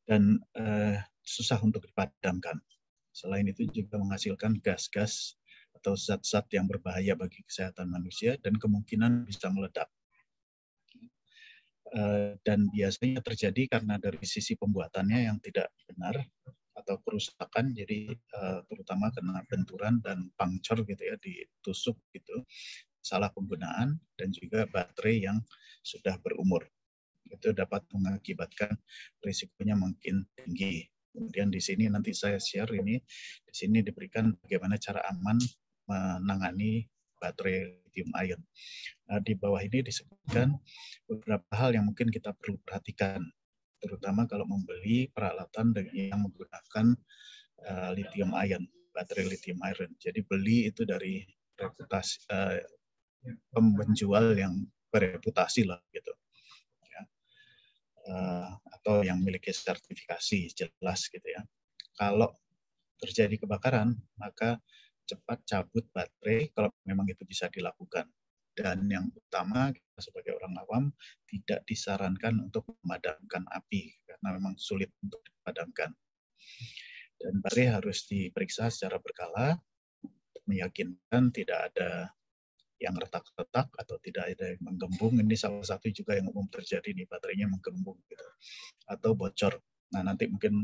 dan susah untuk dipadamkan. Selain itu juga menghasilkan gas-gas atau zat-zat yang berbahaya bagi kesehatan manusia dan kemungkinan bisa meledak. Dan biasanya terjadi karena dari sisi pembuatannya yang tidak benar atau kerusakan, jadi terutama kena benturan dan puncture gitu ya, ditusuk gitu, salah penggunaan, dan juga baterai yang sudah berumur. Itu dapat mengakibatkan risikonya makin tinggi. Kemudian di sini nanti saya share ini, di sini diberikan bagaimana cara aman menangani baterai lithium ion. Nah, di bawah ini disebutkan beberapa hal yang mungkin kita perlu perhatikan, terutama kalau membeli peralatan yang menggunakan lithium ion, baterai lithium ion. Jadi beli itu dari reputasi penjual yang bereputasi lah gitu. Atau yang memiliki sertifikasi jelas gitu ya. Kalau terjadi kebakaran, maka cepat cabut baterai kalau memang itu bisa dilakukan. Dan yang utama, kita sebagai orang awam tidak disarankan untuk memadamkan api karena memang sulit untuk dipadamkan. Dan baterai harus diperiksa secara berkala untuk meyakinkan tidak ada yang retak-retak atau tidak ada yang menggembung. Ini salah satu juga yang umum terjadi nih, baterainya menggembung gitu, atau bocor. Nah, nanti mungkin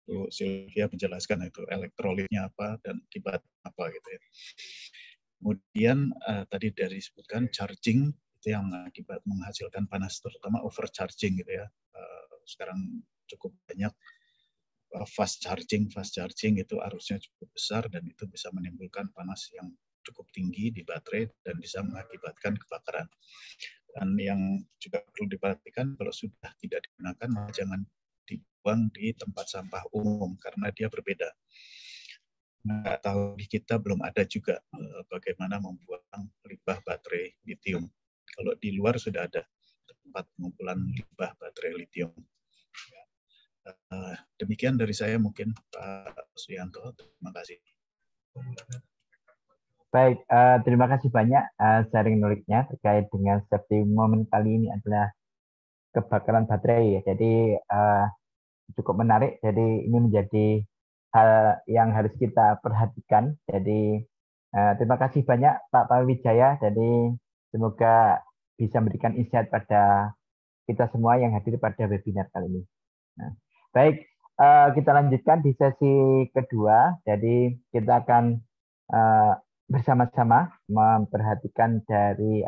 Bu Sylvia menjelaskan itu elektrolitnya apa dan akibat apa gitu ya. Kemudian tadi dari disebutkan charging itu yang akibat menghasilkan panas, terutama overcharging gitu ya. Sekarang cukup banyak fast charging itu arusnya cukup besar dan itu bisa menimbulkan panas yang cukup tinggi di baterai dan bisa mengakibatkan kebakaran. Dan yang juga perlu diperhatikan, kalau sudah tidak digunakan, maka jangan dibuang di tempat sampah umum karena dia berbeda. Nggak tahu di kita belum ada juga bagaimana membuang limbah baterai lithium. Kalau di luar sudah ada tempat pengumpulan limbah baterai lithium. Demikian dari saya mungkin Pak Suyanto. Terima kasih. Baik, terima kasih banyak sharing knowledge-nya terkait dengan safety moment kali ini adalah kebakaran baterai ya. Jadi cukup menarik. Jadi ini menjadi hal yang harus kita perhatikan. Jadi terima kasih banyak Pak Wijaya. Jadi semoga bisa memberikan insight pada kita semua yang hadir pada webinar kali ini. Nah, baik, kita lanjutkan di sesi kedua. Jadi kita akan bersama-sama memperhatikan dari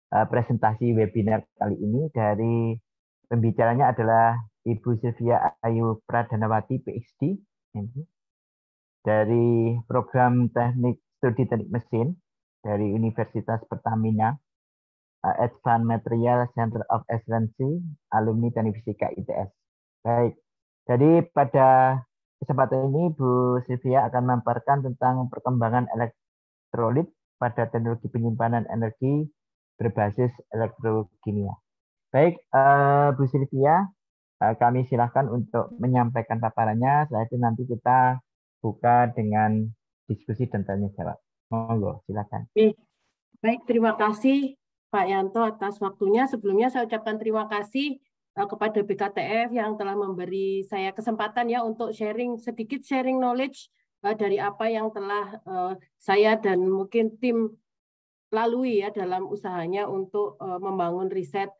presentasi webinar kali ini. Dari pembicaranya adalah Ibu Sylvia Ayu Pradhanawati, PhD, dari program studi teknik mesin dari Universitas Pertamina, Advanced Material Center of Excellence, alumni Teknik Fisika ITS. Baik, jadi pada kesempatan ini Bu Sylvia akan memaparkan tentang perkembangan elektrolit pada teknologi penyimpanan energi berbasis elektrokimia. Baik, Bu Sylvia, kami silakan untuk menyampaikan paparannya. Setelah itu nanti kita buka dengan diskusi dan tanya jawab. Monggo, silakan. Baik, terima kasih Pak Yanto atas waktunya. Sebelumnya saya ucapkan terima kasih kepada BKTF yang telah memberi saya kesempatan ya untuk sedikit sharing knowledge dari apa yang telah saya dan mungkin tim lalui ya dalam usahanya untuk membangun riset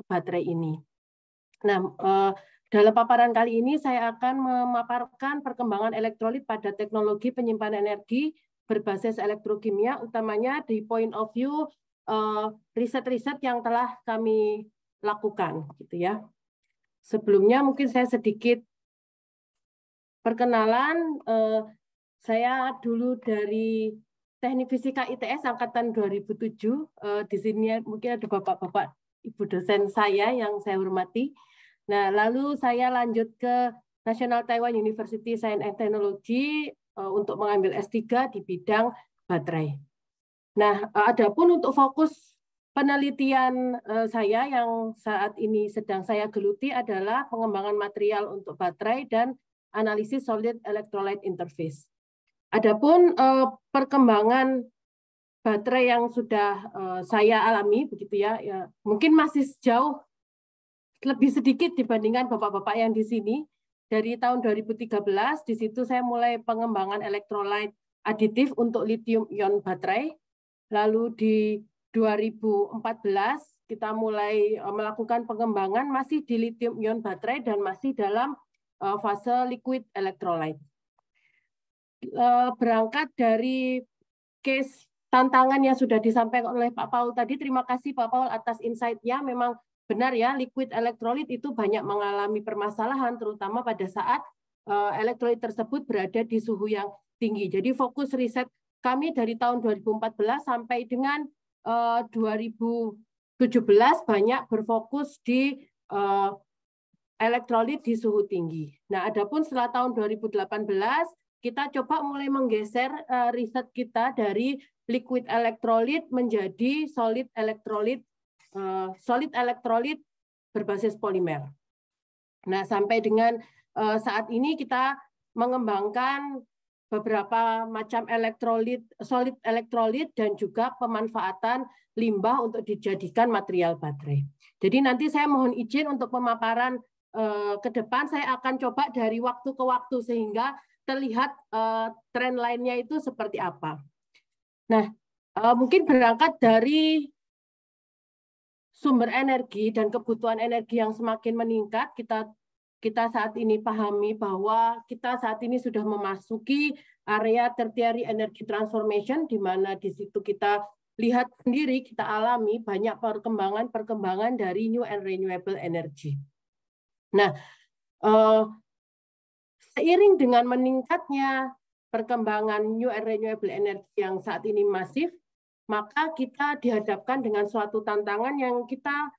baterai ini. Nah, dalam paparan kali ini saya akan memaparkan perkembangan elektrolit pada teknologi penyimpanan energi berbasis elektrokimia, utamanya di point of view riset-riset yang telah kami lakukan, gitu ya. Sebelumnya mungkin saya sedikit perkenalan. Saya dulu dari Teknik Fisika ITS angkatan 2007. Di sini mungkin ada bapak-bapak ibu dosen saya yang saya hormati. Nah, lalu saya lanjut ke National Taiwan University Science and Technology untuk mengambil S3 di bidang baterai. Nah, adapun untuk fokus penelitian saya yang saat ini sedang saya geluti adalah pengembangan material untuk baterai dan analisis solid electrolyte interface. Adapun perkembangan baterai yang sudah saya alami begitu ya, mungkin masih jauh lebih sedikit dibandingkan Bapak-Bapak yang di sini. Dari tahun 2013, di situ saya mulai pengembangan elektrolit aditif untuk lithium ion baterai. Lalu di 2014 kita mulai melakukan pengembangan masih di lithium ion baterai dan masih dalam fase liquid electrolyte. Berangkat dari case tantangan yang sudah disampaikan oleh Pak Paul tadi, terima kasih Pak Paul atas insight-nya. Memang benar ya, liquid electrolyte itu banyak mengalami permasalahan, terutama pada saat elektrolit tersebut berada di suhu yang tinggi. Jadi fokus riset kami dari tahun 2014 sampai dengan 2017 banyak berfokus di elektrolit di suhu tinggi. Nah, adapun setelah tahun 2018 kita coba mulai menggeser riset kita dari liquid electrolyte menjadi solid electrolyte berbasis polimer. Nah, sampai dengan saat ini kita mengembangkan beberapa macam solid electrolyte dan juga pemanfaatan limbah untuk dijadikan material baterai. Jadi nanti saya mohon izin untuk pemaparan ke depan, saya akan coba dari waktu ke waktu sehingga terlihat tren lainnya itu seperti apa. Nah, mungkin berangkat dari sumber energi dan kebutuhan energi yang semakin meningkat, kita saat ini pahami bahwa kita saat ini sudah memasuki area tertiary energy transformation, di mana di situ kita lihat sendiri, kita alami banyak perkembangan dari new and renewable energy. Nah, seiring dengan meningkatnya perkembangan new and renewable energy yang saat ini masif, maka kita dihadapkan dengan suatu tantangan yang kita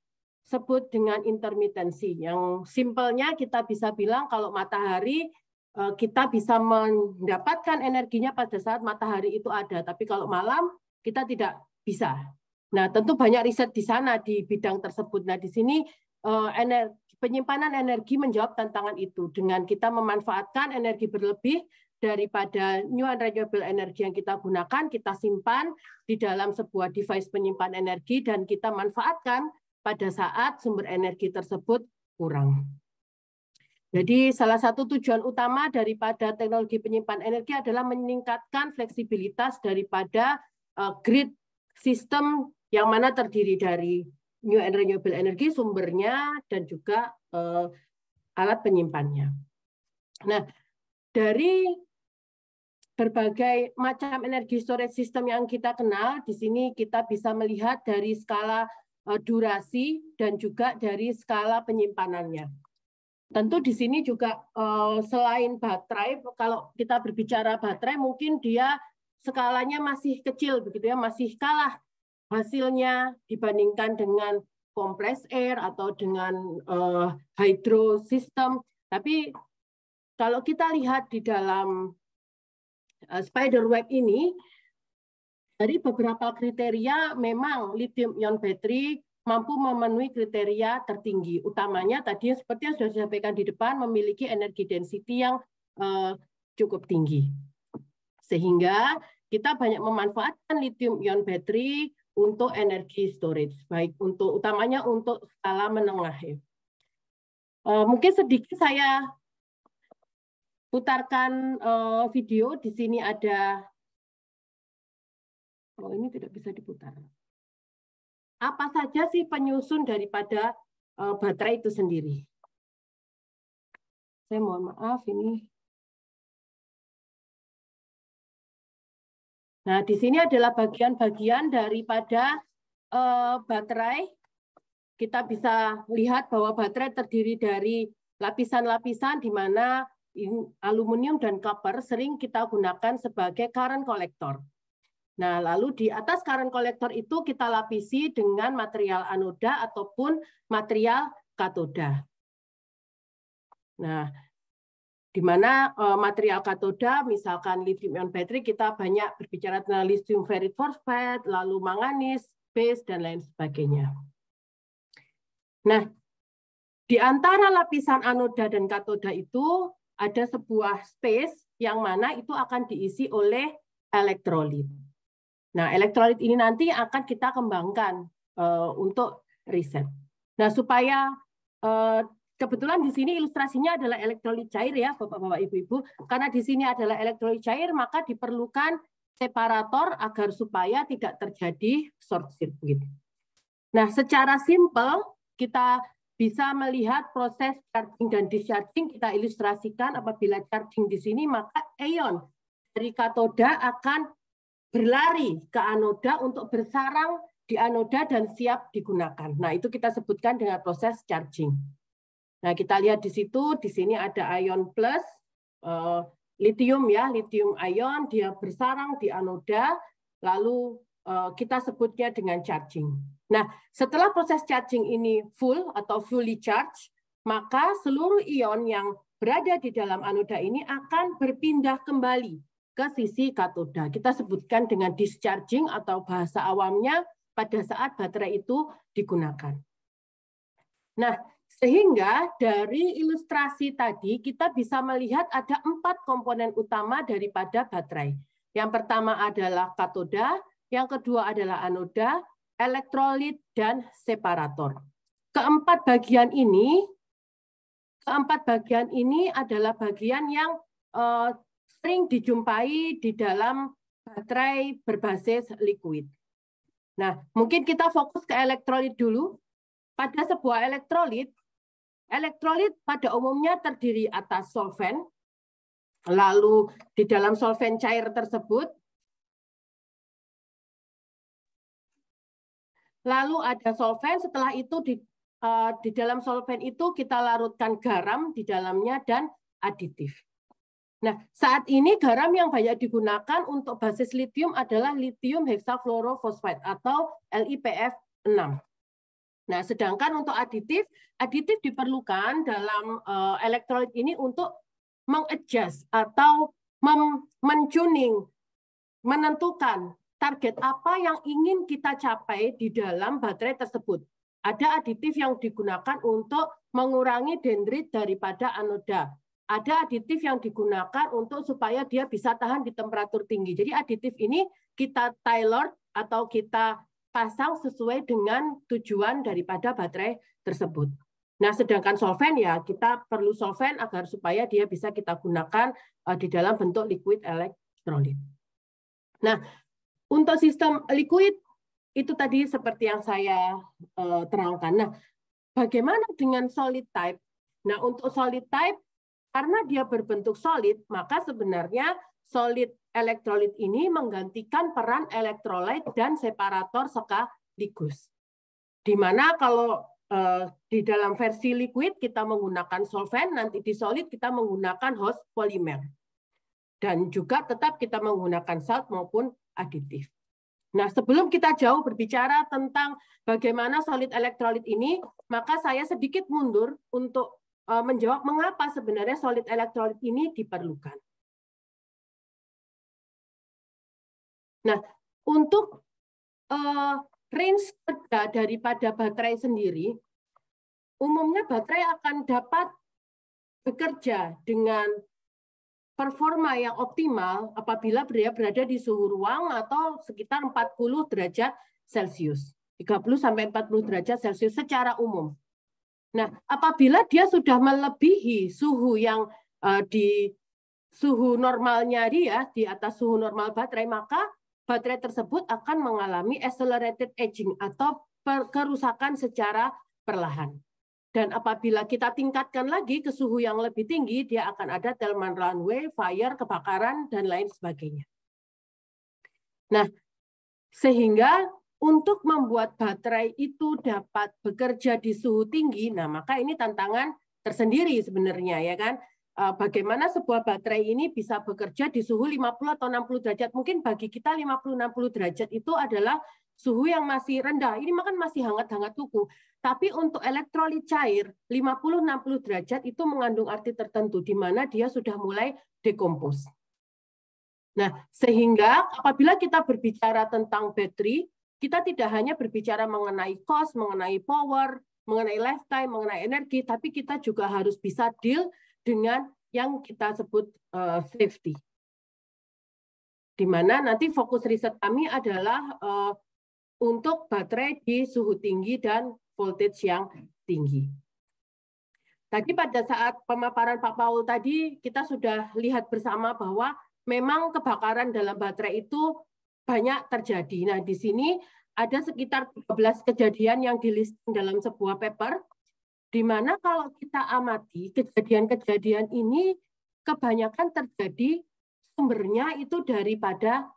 sebut dengan intermitensi. Yang simpelnya kita bisa bilang kalau matahari kita bisa mendapatkan energinya pada saat matahari itu ada, tapi kalau malam kita tidak bisa. Nah, tentu banyak riset di sana di bidang tersebut. Nah, di sini penyimpanan energi menjawab tantangan itu dengan kita memanfaatkan energi berlebih daripada new and renewable energy yang kita gunakan, kita simpan di dalam sebuah device penyimpan energi dan kita manfaatkan pada saat sumber energi tersebut kurang. Jadi salah satu tujuan utama daripada teknologi penyimpan energi adalah meningkatkan fleksibilitas daripada grid sistem yang mana terdiri dari new and renewable energy sumbernya dan juga alat penyimpannya. Nah, dari berbagai macam energi storage system yang kita kenal, di sini kita bisa melihat dari skala durasi dan juga dari skala penyimpanannya. Tentu di sini juga selain baterai, kalau kita berbicara baterai mungkin dia skalanya masih kecil begitu ya, masih kalah hasilnya dibandingkan dengan compressed air atau dengan hydro system. Tapi kalau kita lihat di dalam spider web ini, dari beberapa kriteria memang lithium ion battery mampu memenuhi kriteria tertinggi. Utamanya tadi seperti yang sudah disampaikan di depan, memiliki energi density yang cukup tinggi. Sehingga kita banyak memanfaatkan lithium ion battery untuk energi storage, baik untuk utamanya untuk skala menengah. Mungkin sedikit saya putarkan video. Di sini ada, ini tidak bisa diputar. Apa saja sih penyusun daripada baterai itu sendiri? Saya mohon maaf ini. Nah, di sini adalah bagian-bagian daripada baterai. Kita bisa lihat bahwa baterai terdiri dari lapisan-lapisan di mana aluminium dan copper sering kita gunakan sebagai current collector. Nah, lalu di atas current collector itu kita lapisi dengan material anoda ataupun material katoda. Nah, di mana material katoda, misalkan lithium ion battery, kita banyak berbicara tentang lithium ferrite phosphate, lalu manganis, base, dan lain sebagainya. Nah, di antara lapisan anoda dan katoda itu ada sebuah space yang mana itu akan diisi oleh elektrolit. Nah, elektrolit ini nanti akan kita kembangkan untuk riset. Nah, supaya kebetulan di sini ilustrasinya adalah elektrolit cair ya, Bapak-bapak, Ibu-ibu. Karena di sini adalah elektrolit cair, maka diperlukan separator agar supaya tidak terjadi short circuit. Nah, secara simpel kita bisa melihat proses charging dan discharging. Kita ilustrasikan apabila charging di sini, maka ion dari katoda akan berlari ke anoda untuk bersarang di anoda dan siap digunakan. Nah, itu kita sebutkan dengan proses charging. Nah, kita lihat di situ, di sini ada ion plus, litium ya, litium ion, dia bersarang di anoda, lalu kita sebutnya dengan charging. Nah, setelah proses charging ini full atau fully charge, maka seluruh ion yang berada di dalam anoda ini akan berpindah kembali ke sisi katoda. Kita sebutkan dengan discharging atau bahasa awamnya pada saat baterai itu digunakan. Nah, sehingga dari ilustrasi tadi kita bisa melihat ada 4 komponen utama daripada baterai. Yang pertama adalah katoda, yang kedua adalah anoda, elektrolit, dan separator. Keempat bagian ini adalah bagian yang sering dijumpai di dalam baterai berbasis liquid. Nah, mungkin kita fokus ke elektrolit dulu. Pada sebuah elektrolit pada umumnya terdiri atas solvent, lalu di dalam solvent cair tersebut, lalu ada solvent, setelah itu di dalam solvent itu kita larutkan garam di dalamnya dan aditif. Nah, saat ini garam yang banyak digunakan untuk basis litium adalah litium hexafluorofosfat atau LiPF 6. Nah, sedangkan untuk aditif diperlukan dalam elektrolit ini untuk mengadjust atau mentuning, menentukan target apa yang ingin kita capai di dalam baterai tersebut. Ada aditif yang digunakan untuk mengurangi dendrit daripada anoda. Ada aditif yang digunakan untuk supaya dia bisa tahan di temperatur tinggi. Jadi aditif ini kita tailor atau kita pasang sesuai dengan tujuan daripada baterai tersebut. Nah, sedangkan solvent ya kita perlu solvent agar supaya dia bisa kita gunakan di dalam bentuk liquid elektrolit. Nah, untuk sistem liquid itu tadi seperti yang saya terangkan. Nah, bagaimana dengan solid type? Nah, untuk solid type karena dia berbentuk solid, maka sebenarnya solid elektrolit ini menggantikan peran elektrolit dan separator sekaligus. Di mana kalau di dalam versi liquid kita menggunakan solvent, nanti di solid kita menggunakan host polimer. Dan juga tetap kita menggunakan salt maupun aditif. Nah, sebelum kita jauh berbicara tentang bagaimana solid elektrolit ini, maka saya sedikit mundur untuk menjawab mengapa sebenarnya solid elektrolit ini diperlukan. Nah, untuk range kerja daripada baterai sendiri, umumnya baterai akan dapat bekerja dengan performa yang optimal apabila dia berada di suhu ruang atau sekitar 40 derajat Celcius. 30 sampai 40 derajat Celcius secara umum. Nah, apabila dia sudah melebihi suhu yang di suhu normalnya dia, di atas suhu normal baterai, maka baterai tersebut akan mengalami accelerated aging atau kerusakan secara perlahan. Dan apabila kita tingkatkan lagi ke suhu yang lebih tinggi, dia akan ada Tillman runaway, fire, kebakaran, dan lain sebagainya. Nah, sehingga untuk membuat baterai itu dapat bekerja di suhu tinggi, nah maka ini tantangan tersendiri sebenarnya, ya kan? Bagaimana sebuah baterai ini bisa bekerja di suhu 50 atau 60 derajat. Mungkin bagi kita 50-60 derajat itu adalah suhu yang masih rendah. Ini makan masih hangat-hangat kuku. Tapi untuk elektrolit cair, 50-60 derajat itu mengandung arti tertentu, di mana dia sudah mulai dekompos. Nah, sehingga apabila kita berbicara tentang baterai, kita tidak hanya berbicara mengenai cost, mengenai power, mengenai lifetime, mengenai energi, tapi kita juga harus bisa deal dengan yang kita sebut safety. Di mana nanti fokus riset kami adalah untuk baterai di suhu tinggi dan voltage yang tinggi. Tadi pada saat pemaparan Pak Paul tadi, kita sudah lihat bersama bahwa memang kebakaran dalam baterai itu banyak terjadi. Nah, di sini ada sekitar 12 kejadian yang di-listing dalam sebuah paper, di mana kalau kita amati kejadian-kejadian ini kebanyakan terjadi sumbernya itu daripada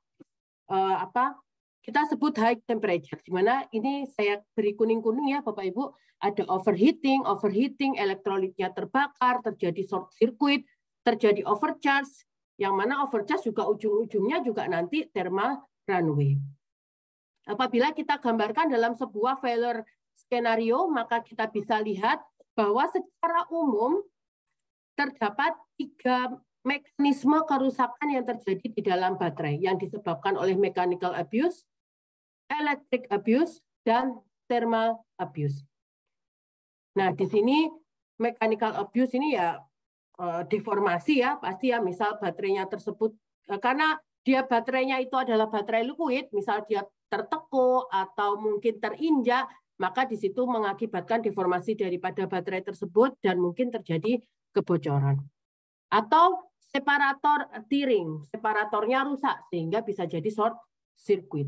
kita sebut high temperature, di mana ini saya beri kuning-kuning ya Bapak Ibu, ada overheating, elektrolitnya terbakar, terjadi short circuit, terjadi overcharge, yang mana overcharge juga ujung-ujungnya juga nanti thermal runaway. Apabila kita gambarkan dalam sebuah failure skenario, maka kita bisa lihat bahwa secara umum terdapat 3 mekanisme kerusakan yang terjadi di dalam baterai yang disebabkan oleh mechanical abuse, electric abuse, dan thermal abuse. Nah, di sini mechanical abuse ini ya deformasi ya, pasti ya, misal baterainya tersebut, karena dia baterainya itu adalah baterai liquid, misal dia tertekuk atau mungkin terinjak, maka di situ mengakibatkan deformasi daripada baterai tersebut dan mungkin terjadi kebocoran. Atau separator tearing, separatornya rusak sehingga bisa jadi short circuit.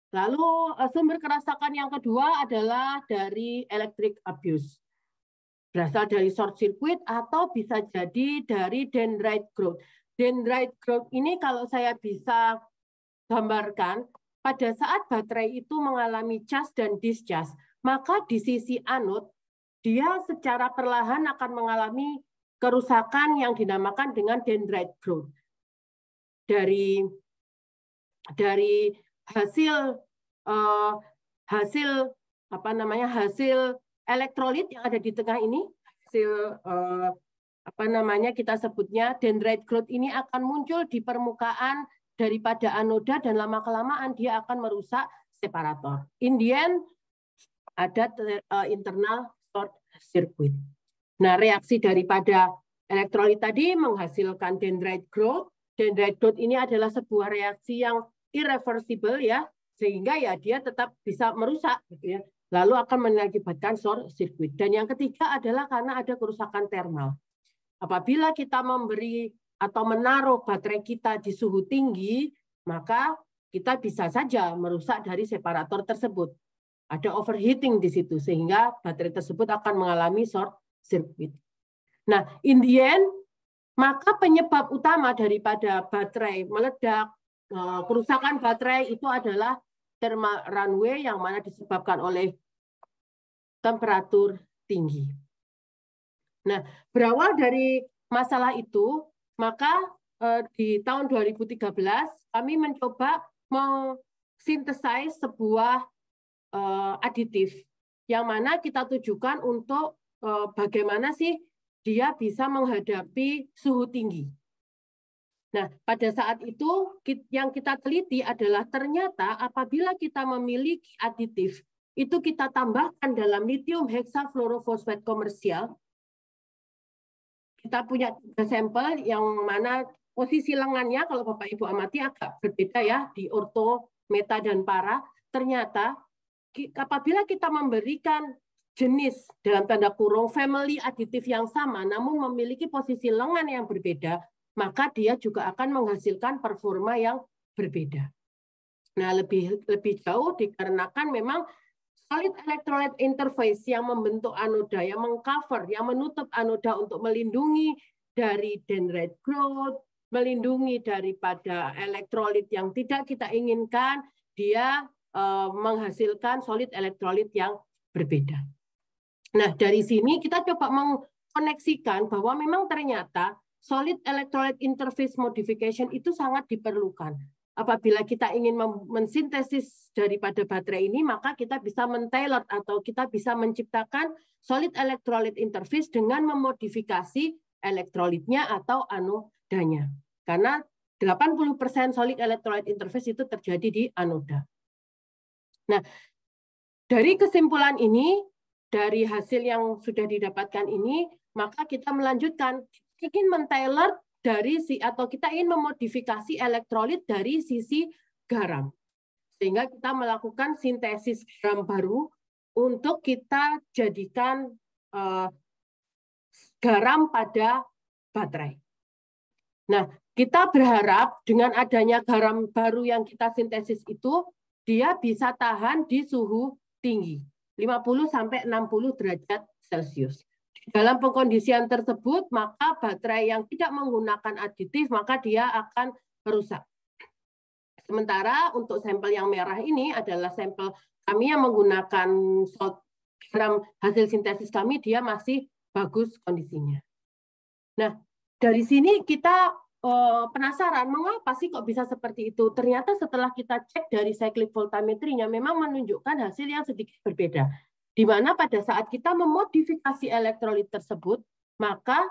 Lalu sumber kerusakan yang kedua adalah dari electric abuse. Berasal dari short circuit atau bisa jadi dari dendrite growth. Dendrite growth ini kalau saya bisa gambarkan, pada saat baterai itu mengalami charge dan discharge, maka di sisi anode dia secara perlahan akan mengalami kerusakan yang dinamakan dengan dendrite growth. Dari hasil elektrolit yang ada di tengah ini, hasil kita sebutnya dendrite growth ini akan muncul di permukaan daripada anoda dan lama-kelamaan dia akan merusak separator. In the end, ada internal short circuit. Nah, reaksi daripada elektrolit tadi menghasilkan dendrite growth. Dendrite growth ini adalah sebuah reaksi yang irreversible ya, sehingga ya dia tetap bisa merusak gitu ya. Lalu akan mengakibatkan short circuit. Dan yang ketiga adalah karena ada kerusakan thermal. Apabila kita memberi atau menaruh baterai kita di suhu tinggi, maka kita bisa saja merusak dari separator tersebut. Ada overheating di situ sehingga baterai tersebut akan mengalami short circuit. Nah, in the end, maka penyebab utama daripada baterai meledak, kerusakan baterai itu adalah thermal runaway yang mana disebabkan oleh temperatur tinggi. Nah, berawal dari masalah itu, maka di tahun 2013 kami mencoba mensintesis sebuah aditif yang mana kita tujukan untuk bagaimana sih dia bisa menghadapi suhu tinggi. Nah, pada saat itu yang kita teliti adalah ternyata apabila kita memiliki aditif, itu kita tambahkan dalam lithium hexafluorofosfat komersial. Kita punya 3 sampel yang mana posisi lengannya kalau Bapak Ibu amati agak berbeda ya di orto, meta, dan para. Ternyata apabila kita memberikan jenis dalam tanda kurung family aditif yang sama namun memiliki posisi lengan yang berbeda, maka dia juga akan menghasilkan performa yang berbeda. Nah, lebih jauh dikarenakan memang solid electrolyte interface yang membentuk anoda, yang mengcover, yang menutup anoda untuk melindungi dari dendrite growth, melindungi daripada elektrolit yang tidak kita inginkan, dia menghasilkan solid electrolyte yang berbeda. Nah, dari sini kita coba mengkoneksikan bahwa memang ternyata solid electrolyte interface modification itu sangat diperlukan. Apabila kita ingin mensintesis daripada baterai ini, maka kita bisa men-tailor atau kita bisa menciptakan solid electrolyte interface dengan memodifikasi elektrolitnya atau anodanya. Karena 80% solid electrolyte interface itu terjadi di anoda. Nah, dari kesimpulan ini, dari hasil yang sudah didapatkan ini, maka kita melanjutkan ingin men-tailor dari atau kita ingin memodifikasi elektrolit dari sisi garam. Sehingga kita melakukan sintesis garam baru untuk kita jadikan garam pada baterai. Nah, kita berharap dengan adanya garam baru yang kita sintesis itu, dia bisa tahan di suhu tinggi, 50-60 derajat Celcius. Dalam pengkondisian tersebut, maka baterai yang tidak menggunakan aditif, maka dia akan rusak. Sementara untuk sampel yang merah ini adalah sampel kami yang menggunakan garam hasil sintesis kami, dia masih bagus kondisinya. Nah, dari sini kita penasaran, mengapa sih kok bisa seperti itu? Ternyata setelah kita cek dari cyclic voltammetrinya, memang menunjukkan hasil yang sedikit berbeda. Di mana pada saat kita memodifikasi elektrolit tersebut, maka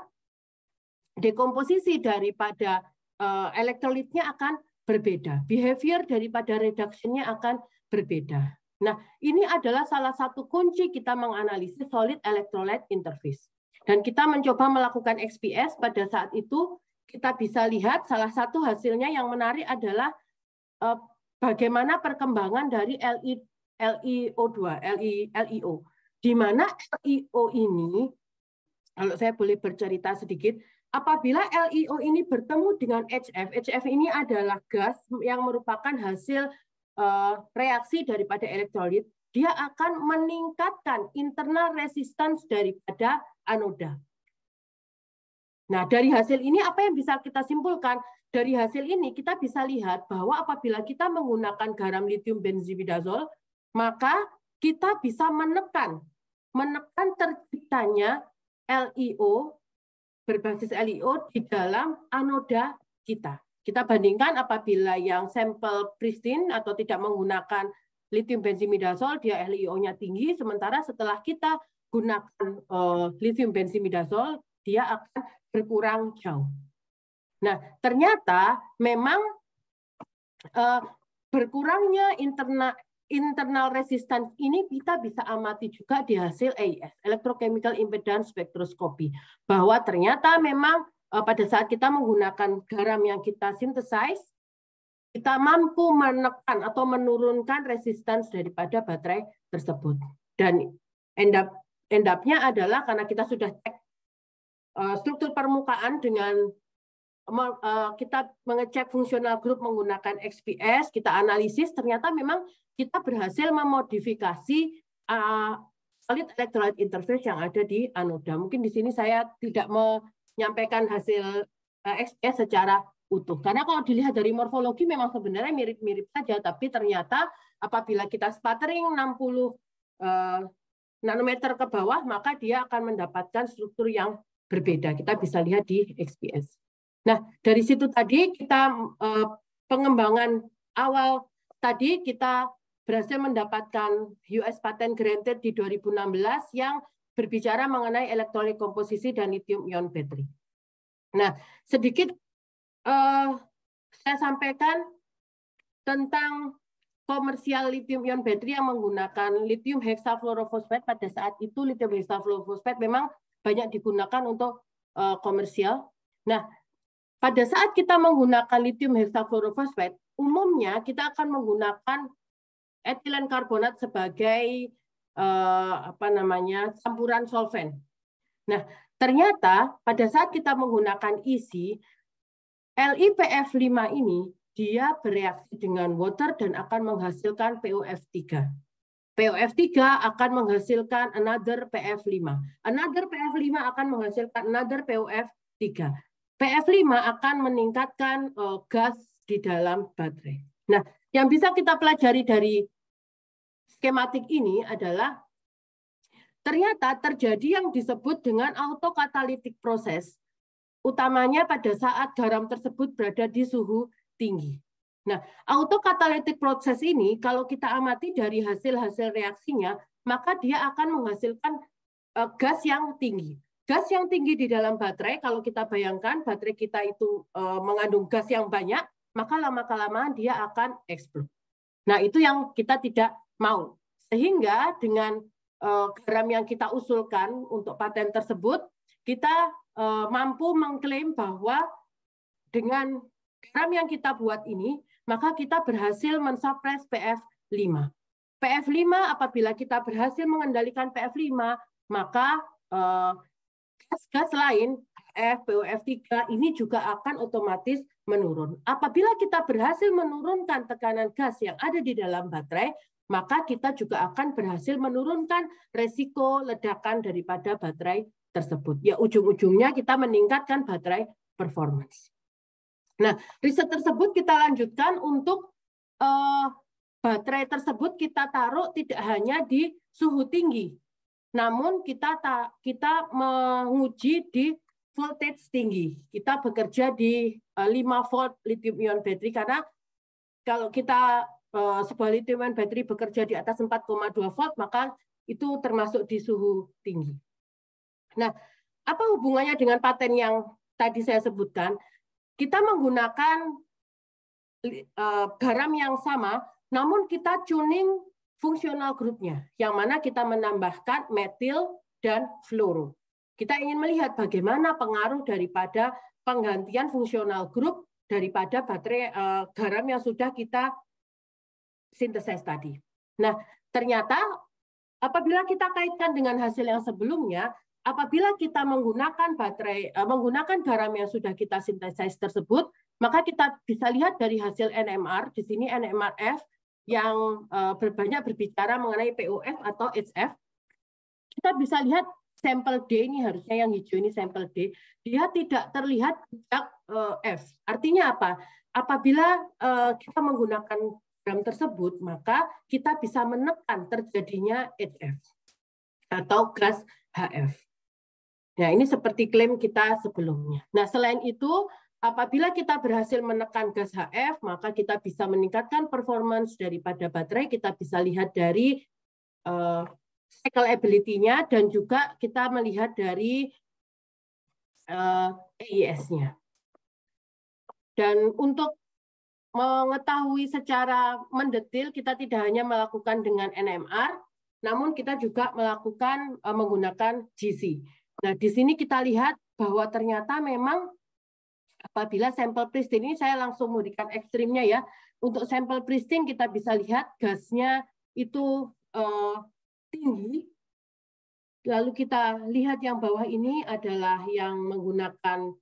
dekomposisi daripada elektrolitnya akan berbeda. Behavior daripada reduction-nya akan berbeda. Nah, ini adalah salah satu kunci kita menganalisis solid electrolyte interface. Dan kita mencoba melakukan XPS. Pada saat itu kita bisa lihat salah satu hasilnya yang menarik adalah bagaimana perkembangan dari LiO, di mana LiO ini, kalau saya boleh bercerita sedikit, apabila LiO ini bertemu dengan HF ini adalah gas yang merupakan hasil reaksi daripada elektrolit, dia akan meningkatkan internal resistance daripada anoda. Nah, dari hasil ini apa yang bisa kita simpulkan? Dari hasil ini kita bisa lihat bahwa apabila kita menggunakan garam lithium benzimidazol, maka kita bisa menekan terciptanya LiO berbasis LiO di dalam anoda kita. Kita bandingkan apabila yang sampel pristine atau tidak menggunakan lithium benzimidazol, dia LiO-nya tinggi, sementara setelah kita gunakan lithium benzimidazol, dia akan berkurang jauh. Nah, ternyata memang berkurangnya internal resistance ini kita bisa amati juga di hasil EIS, Electrochemical Impedance Spectroscopy, bahwa ternyata memang pada saat kita menggunakan garam yang kita synthesize, kita mampu menekan atau menurunkan resistance daripada baterai tersebut. Dan end up-nya adalah karena kita sudah cek struktur permukaan dengan kita mengecek fungsional group menggunakan XPS, kita analisis, ternyata memang kita berhasil memodifikasi solid electrolyte interface yang ada di anoda. Mungkin di sini saya tidak menyampaikan hasil XPS secara utuh. Karena kalau dilihat dari morfologi memang sebenarnya mirip-mirip saja, tapi ternyata apabila kita sputtering 60 nanometer ke bawah, maka dia akan mendapatkan struktur yang berbeda. Kita bisa lihat di XPS. Nah, dari situ tadi kita pengembangan awal tadi kita berhasil mendapatkan US patent granted di 2016 yang berbicara mengenai elektrolit komposisi dan lithium ion battery. Nah, sedikit saya sampaikan tentang komersial lithium ion battery yang menggunakan lithium hexafluorofosfat. Pada saat itu lithium hexafluorofosfat memang banyak digunakan untuk komersial. Nah, pada saat kita menggunakan lithium hexafluorofosfat, umumnya kita akan menggunakan etilen karbonat sebagai campuran solvent. Nah, ternyata pada saat kita menggunakan isi, LiPF5 ini dia bereaksi dengan water dan akan menghasilkan POF3. POF3 akan menghasilkan another PF5. Another PF5 akan menghasilkan another POF3. PF5 akan meningkatkan gas di dalam baterai. Nah, yang bisa kita pelajari dari skematik ini adalah ternyata terjadi yang disebut dengan autokatalitik proses, utamanya pada saat garam tersebut berada di suhu tinggi. Nah, autokatalitik proses ini kalau kita amati dari hasil-hasil reaksinya, maka dia akan menghasilkan gas yang tinggi. Gas yang tinggi di dalam baterai, kalau kita bayangkan baterai kita itu mengandung gas yang banyak, maka lama-kelamaan dia akan eksplod. Nah, itu yang kita tidak mau. Sehingga dengan garam yang kita usulkan untuk paten tersebut, kita mampu mengklaim bahwa dengan garam yang kita buat ini, maka kita berhasil mensuppress PF5. PF5 apabila kita berhasil mengendalikan PF5, maka gas-gas lain, HF, POF3 ini juga akan otomatis menurun. Apabila kita berhasil menurunkan tekanan gas yang ada di dalam baterai, maka kita juga akan berhasil menurunkan resiko ledakan daripada baterai tersebut. Ya, ujung-ujungnya kita meningkatkan baterai performance. Nah, riset tersebut kita lanjutkan untuk baterai tersebut kita taruh tidak hanya di suhu tinggi, namun kita menguji di voltage tinggi. Kita bekerja di 5 volt lithium ion battery, karena kalau kita sebuah lithium ion battery bekerja di atas 4,2 volt, maka itu termasuk di suhu tinggi. Nah, apa hubungannya dengan paten yang tadi saya sebutkan? Kita menggunakan garam yang sama, namun kita tuning fungsional grupnya, yang mana kita menambahkan metil dan fluoro. Kita ingin melihat bagaimana pengaruh daripada penggantian fungsional grup daripada baterai garam yang sudah kita sintesis tadi. Nah, ternyata apabila kita kaitkan dengan hasil yang sebelumnya, apabila kita menggunakan garam yang sudah kita sintesis tersebut, maka kita bisa lihat dari hasil NMR, di sini NMR-F yang banyak berbicara mengenai POF atau HF. Kita bisa lihat sampel D, ini harusnya yang hijau ini sampel D, dia tidak terlihat sejak F. Artinya apa? Apabila kita menggunakan garam tersebut, maka kita bisa menekan terjadinya HF atau gas HF. Nah, ini seperti klaim kita sebelumnya. Nah, selain itu, apabila kita berhasil menekan gas HF, maka kita bisa meningkatkan performance daripada baterai. Kita bisa lihat dari cyclability-nya dan juga kita melihat dari AIS-nya. Dan untuk mengetahui secara mendetil, kita tidak hanya melakukan dengan NMR, namun kita juga melakukan menggunakan GC. Nah, di sini kita lihat bahwa ternyata memang apabila sampel pristine, ini saya langsung memberikan ekstrimnya ya. Untuk sampel pristine kita bisa lihat gasnya itu tinggi. Lalu kita lihat yang bawah ini adalah yang menggunakan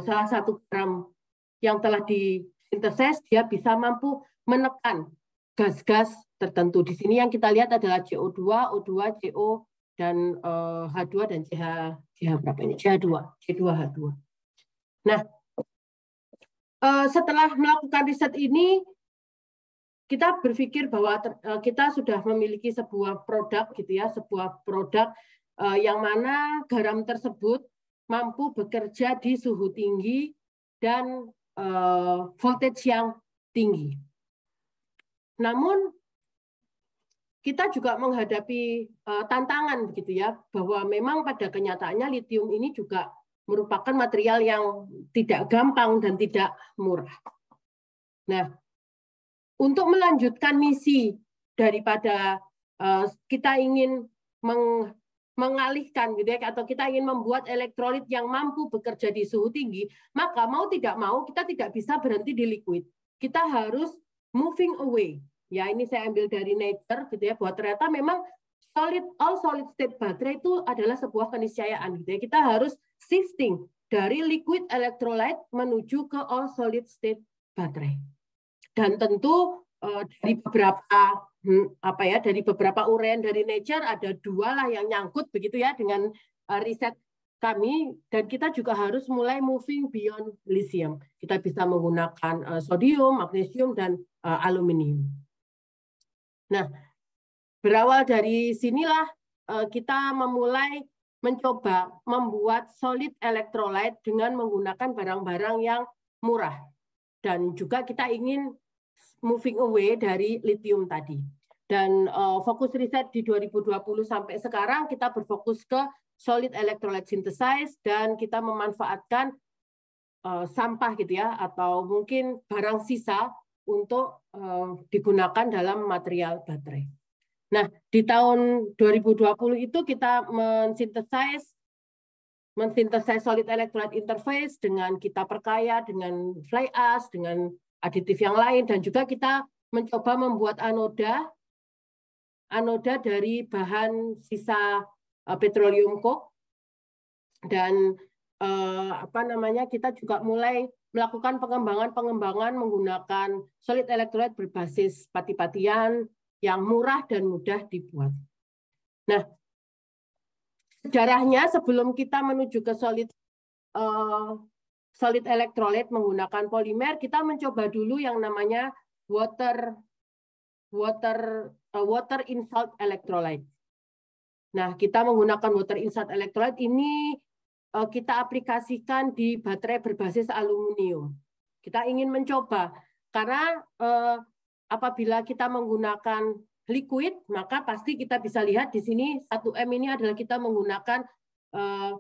salah satu garam yang telah disintesis, dia bisa mampu menekan gas-gas tertentu. Di sini yang kita lihat adalah CO2, O2, CO, dan H2 dan CH berapa ini? CH2, C2H2. Nah, setelah melakukan riset ini, kita berpikir bahwa kita sudah memiliki sebuah produk gitu ya, sebuah produk yang mana garam tersebut mampu bekerja di suhu tinggi dan voltage yang tinggi. Namun kita juga menghadapi tantangan begitu ya, bahwa memang pada kenyataannya lithium ini juga merupakan material yang tidak gampang dan tidak murah. Nah, untuk melanjutkan misi daripada kita ingin mengalihkan gitu ya, atau kita ingin membuat elektrolit yang mampu bekerja di suhu tinggi, maka mau tidak mau kita tidak bisa berhenti di liquid. Kita harus moving away. Ya, ini saya ambil dari Nature gitu ya, bahwa ternyata memang all solid state baterai itu adalah sebuah keniscayaan gitu ya. Kita harus shifting dari liquid electrolyte menuju ke all solid state baterai. Dan tentu dari beberapa uraian dari Nature ada 2 lah yang nyangkut begitu ya dengan riset kami, dan kita juga harus mulai moving beyond lithium. Kita bisa menggunakan sodium, magnesium, dan aluminium. Nah, berawal dari sinilah kita memulai mencoba membuat solid electrolyte dengan menggunakan barang-barang yang murah. Dan juga kita ingin moving away dari lithium tadi. Dan fokus riset di 2020 sampai sekarang kita berfokus ke solid electrolyte synthesis, dan kita memanfaatkan sampah gitu ya, atau mungkin barang sisa untuk digunakan dalam material baterai. Nah, di tahun 2020 itu kita mensintesis solid electrolyte interface dengan kita perkaya dengan fly ash, dengan aditif yang lain, dan juga kita mencoba membuat anoda dari bahan sisa petroleum coke Dan kita juga mulai melakukan pengembangan menggunakan solid electrolyte berbasis pati-patian yang murah dan mudah dibuat. Nah, sejarahnya sebelum kita menuju ke solid electrolyte menggunakan polimer, kita mencoba dulu yang namanya water in salt electrolyte. Nah, kita menggunakan water in salt electrolyte ini kita aplikasikan di baterai berbasis aluminium. Kita ingin mencoba karena apabila kita menggunakan liquid, maka pasti kita bisa lihat di sini 1M ini adalah kita menggunakan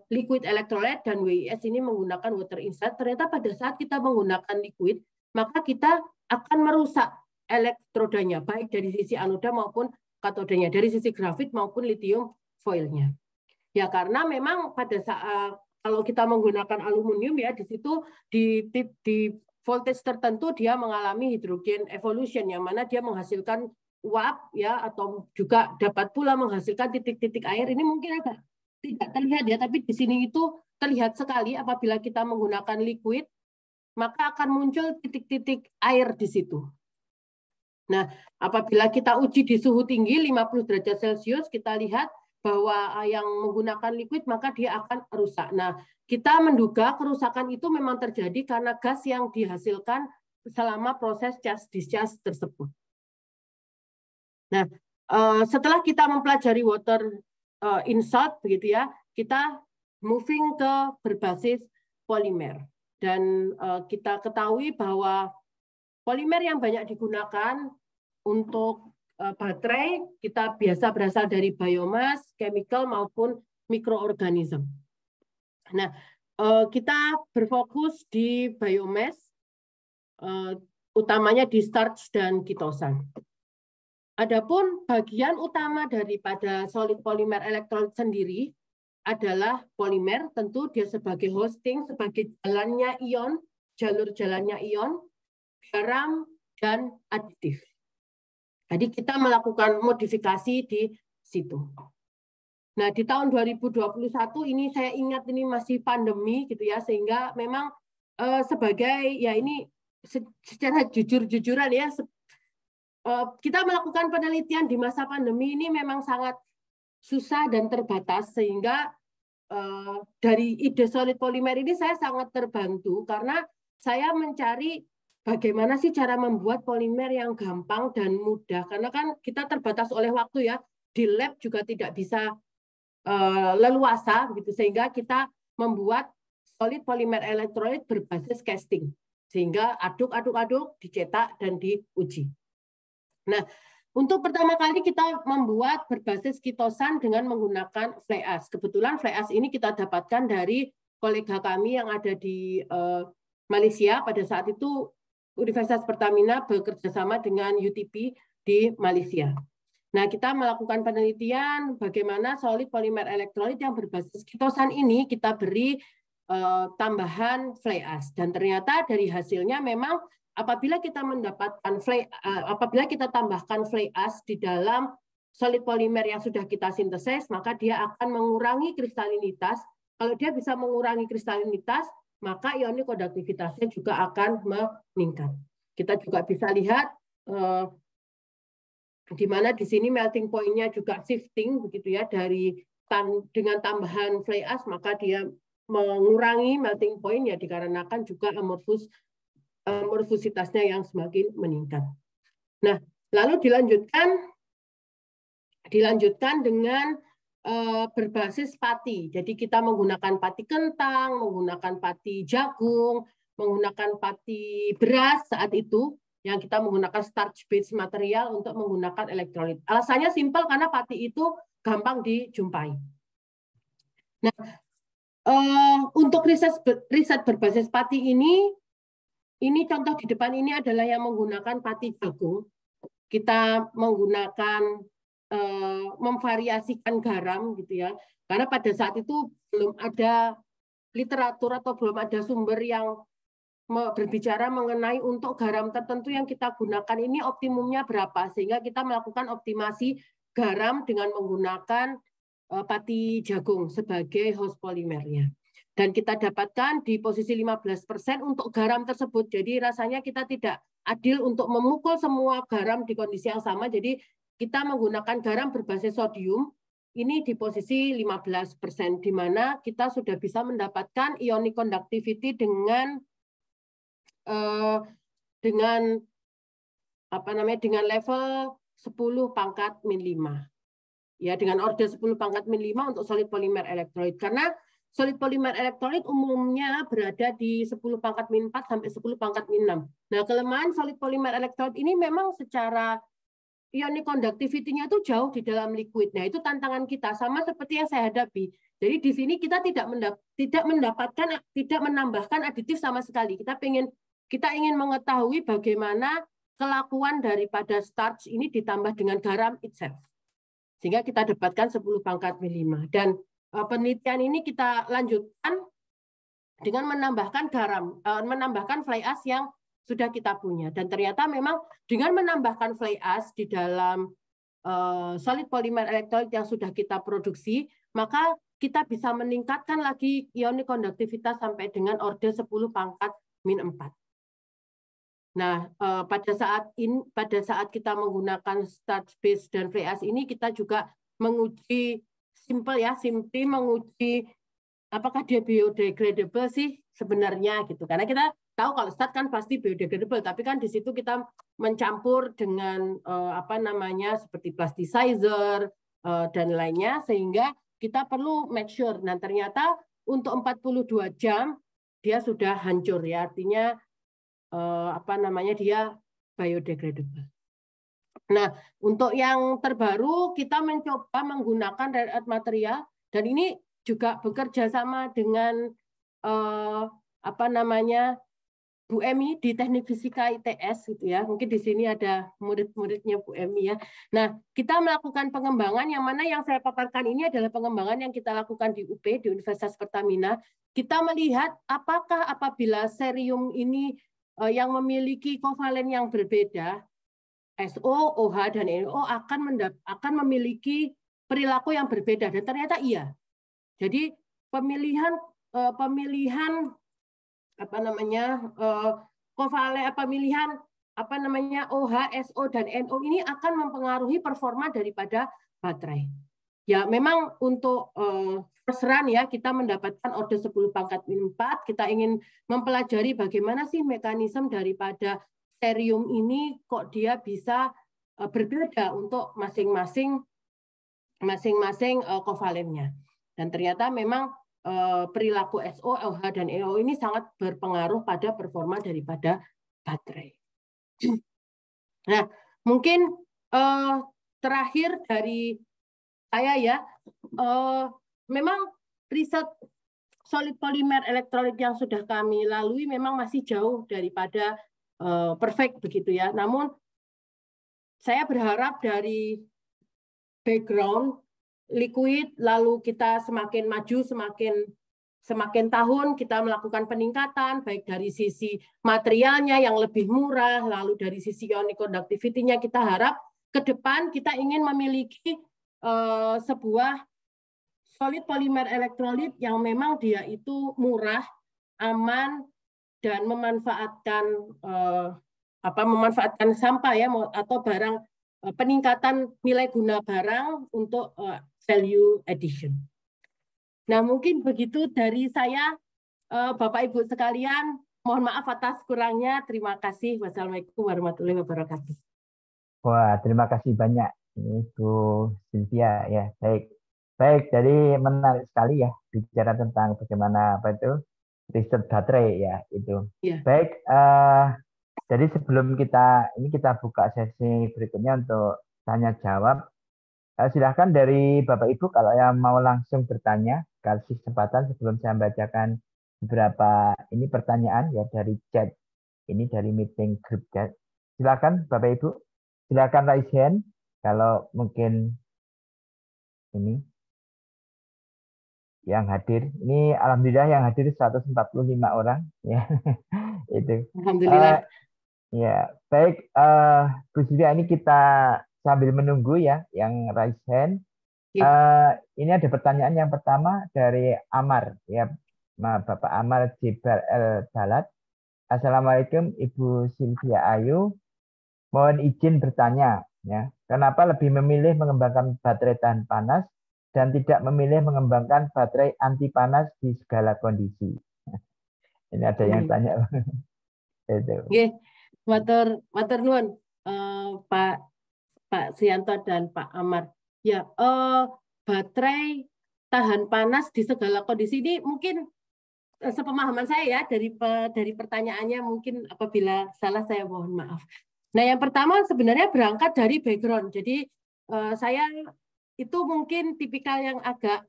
liquid electrolyte dan WIS ini menggunakan water in salt. Ternyata pada saat kita menggunakan liquid, maka kita akan merusak elektrodanya, baik dari sisi anoda maupun katodanya, dari sisi grafit maupun lithium foilnya. Ya karena memang pada saat kalau kita menggunakan aluminium ya di situ di voltage tertentu dia mengalami hydrogen evolution yang mana dia menghasilkan uap ya atau juga dapat pula menghasilkan titik-titik air. Ini mungkin agak tidak terlihat ya, tapi di sini itu terlihat sekali apabila kita menggunakan liquid maka akan muncul titik-titik air di situ. Nah, apabila kita uji di suhu tinggi 50 derajat Celcius, kita lihat bahwa yang menggunakan liquid maka dia akan rusak. Nah, kita menduga kerusakan itu memang terjadi karena gas yang dihasilkan selama proses charge-discharge tersebut. Nah, setelah kita mempelajari water in salt begitu ya, kita moving ke berbasis polimer. Dan kita ketahui bahwa polimer yang banyak digunakan untuk baterai kita biasa berasal dari biomass, chemical maupun mikroorganisme. Nah, kita berfokus di biomass, utamanya di starch dan kitosan. Adapun bagian utama daripada solid polymer electrolyte sendiri adalah polimer, tentu dia sebagai hosting, sebagai jalannya ion, jalur jalannya ion, garam dan aditif. Jadi kita melakukan modifikasi di situ. Nah, di tahun 2021 ini saya ingat ini masih pandemi gitu ya, sehingga memang sebagai ya ini secara jujur-jujuran ya, kita melakukan penelitian di masa pandemi ini memang sangat susah dan terbatas, sehingga dari ide solid polymer ini saya sangat terbantu karena saya mencari bagaimana sih cara membuat polimer yang gampang dan mudah, karena kan kita terbatas oleh waktu ya, di lab juga tidak bisa leluasa gitu, sehingga kita membuat solid polymer electrolyte berbasis casting, sehingga aduk, dicetak dan diuji. Nah, untuk pertama kali kita membuat berbasis kitosan dengan menggunakan fly ash. Kebetulan fly ash ini kita dapatkan dari kolega kami yang ada di Malaysia. Pada saat itu Universitas Pertamina bekerja sama dengan UTP di Malaysia. Nah, kita melakukan penelitian bagaimana solid polymer electrolyte yang berbasis kitosan ini kita beri tambahan fly ash, dan ternyata dari hasilnya memang apabila kita tambahkan fly ash di dalam solid polymer yang sudah kita sintesis, maka dia akan mengurangi kristalinitas. Kalau dia bisa mengurangi kristalinitas, maka ionik konduktivitasnya juga akan meningkat. Kita juga bisa lihat di mana di sini melting point-nya juga shifting begitu ya, dengan tambahan fly ash maka dia mengurangi melting point ya, dikarenakan juga amorfositasnya yang semakin meningkat. Nah, lalu dilanjutkan dengan berbasis pati. Jadi kita menggunakan pati kentang, menggunakan pati jagung, menggunakan pati beras saat itu, yang kita menggunakan starch based material untuk menggunakan elektrolit. Alasannya simpel karena pati itu gampang dijumpai. Nah, untuk riset berbasis pati ini contoh di depan ini adalah yang menggunakan pati jagung. Kita menggunakan memvariasikan garam gitu ya, karena pada saat itu belum ada literatur atau belum ada sumber yang berbicara mengenai untuk garam tertentu yang kita gunakan ini optimumnya berapa, sehingga kita melakukan optimasi garam dengan menggunakan pati jagung sebagai host polimernya. Dan kita dapatkan di posisi 15% untuk garam tersebut. Jadi rasanya kita tidak adil untuk memukul semua garam di kondisi yang sama. Jadi kita menggunakan garam berbasis sodium, ini di posisi 15%, di mana kita sudah bisa mendapatkan ionic conductivity dengan dengan level 10 pangkat min 5. Ya, dengan order 10 pangkat min 5 untuk solid polymer elektrolit. Karena solid polymer elektrolit umumnya berada di 10 pangkat min 4 sampai 10 pangkat min 6. Nah, kelemahan solid polymer elektrolit ini memang secara ionic conductivity-nya itu jauh di dalam liquid. Nah, itu tantangan kita, sama seperti yang saya hadapi. Jadi di sini kita tidak menambahkan aditif sama sekali. Kita ingin mengetahui bagaimana kelakuan daripada starch ini ditambah dengan garam itself. Sehingga kita dapatkan 10 pangkat min 5. Dan penelitian ini kita lanjutkan dengan menambahkan garam, menambahkan fly ash yang sudah kita punya. Dan ternyata memang dengan menambahkan fly ash di dalam solid polymer elektrolit yang sudah kita produksi, maka kita bisa meningkatkan lagi ionic konduktivitas sampai dengan order 10 pangkat min 4. Nah, pada saat kita menggunakan starch base dan fly ash ini, kita juga menguji simply menguji apakah dia biodegradable sih sebenarnya gitu. Karena kita tahu kalau starch kan pasti biodegradable, tapi kan di situ kita mencampur dengan seperti plasticizer dan lainnya, sehingga kita perlu make sure. Nah, ternyata untuk 42 jam dia sudah hancur ya, artinya dia biodegradable. Nah, untuk yang terbaru kita mencoba menggunakan rare earth material, dan ini juga bekerja sama dengan Bu Emi di Teknik Fisika ITS gitu ya. Mungkin di sini ada murid-muridnya Bu Emi ya. Nah, kita melakukan pengembangan yang mana yang saya paparkan ini adalah pengembangan yang kita lakukan di UP, di Universitas Pertamina. Kita melihat apakah apabila cerium ini yang memiliki kovalen yang berbeda, SO, OH, dan NO akan memiliki perilaku yang berbeda, dan ternyata iya. Jadi pemilihan OH, SO, dan NO ini akan mempengaruhi performa daripada baterai. Ya, memang untuk first run ya, kita mendapatkan order 10 pangkat min 4, kita ingin mempelajari bagaimana sih mekanisme daripada cerium ini, kok dia bisa berbeda untuk masing-masing kovalennya. Dan ternyata memang perilaku SO, OH, dan NO ini sangat berpengaruh pada performa daripada baterai. Nah, mungkin terakhir dari saya ya, memang riset solid polymer elektrolit yang sudah kami lalui memang masih jauh daripada perfect begitu ya. Namun saya berharap dari background liquid, lalu kita semakin maju, semakin tahun kita melakukan peningkatan, baik dari sisi materialnya yang lebih murah, lalu dari sisi ionic conductivity-nya, kita harap ke depan kita ingin memiliki sebuah solid polymer elektrolit yang memang dia itu murah, aman, dan memanfaatkan sampah ya, atau barang, peningkatan nilai guna barang untuk value addition. Nah, mungkin begitu dari saya, Bapak Ibu sekalian. Mohon maaf atas kurangnya. Terima kasih. Wassalamualaikum warahmatullahi wabarakatuh. Wah, terima kasih banyak Ibu Cynthia ya. Baik, jadi menarik sekali ya bicara tentang bagaimana riset baterai ya itu. Ya. Baik, jadi sebelum kita buka sesi berikutnya untuk tanya jawab. Silahkan dari Bapak Ibu kalau yang mau langsung bertanya, kasih kesempatan sebelum saya membacakan beberapa ini pertanyaan ya dari chat ini, dari meeting group chat. Silakan Bapak Ibu, silakan raise hand kalau mungkin ini yang hadir. Ini alhamdulillah yang hadir 145 orang ya. Itu. Alhamdulillah. Ya, baik, Bu Sylvia, ini kita sambil menunggu ya yang raise hand. Ini ada pertanyaan yang pertama dari Amar ya. Bapak Amar Jibar El Balat. Assalamualaikum Ibu Sylvia Ayu. Mohon izin bertanya, ya, kenapa lebih memilih mengembangkan baterai tahan panas dan tidak memilih mengembangkan baterai anti panas di segala kondisi? Ini ada yang tanya. Nggih, matur nuwun Pak Sianto dan Pak Amar. Ya, baterai tahan panas di segala kondisi ini mungkin sepemahaman saya ya dari pertanyaannya, mungkin apabila salah saya mohon maaf. Nah, yang pertama sebenarnya berangkat dari background. Jadi saya itu mungkin tipikal yang agak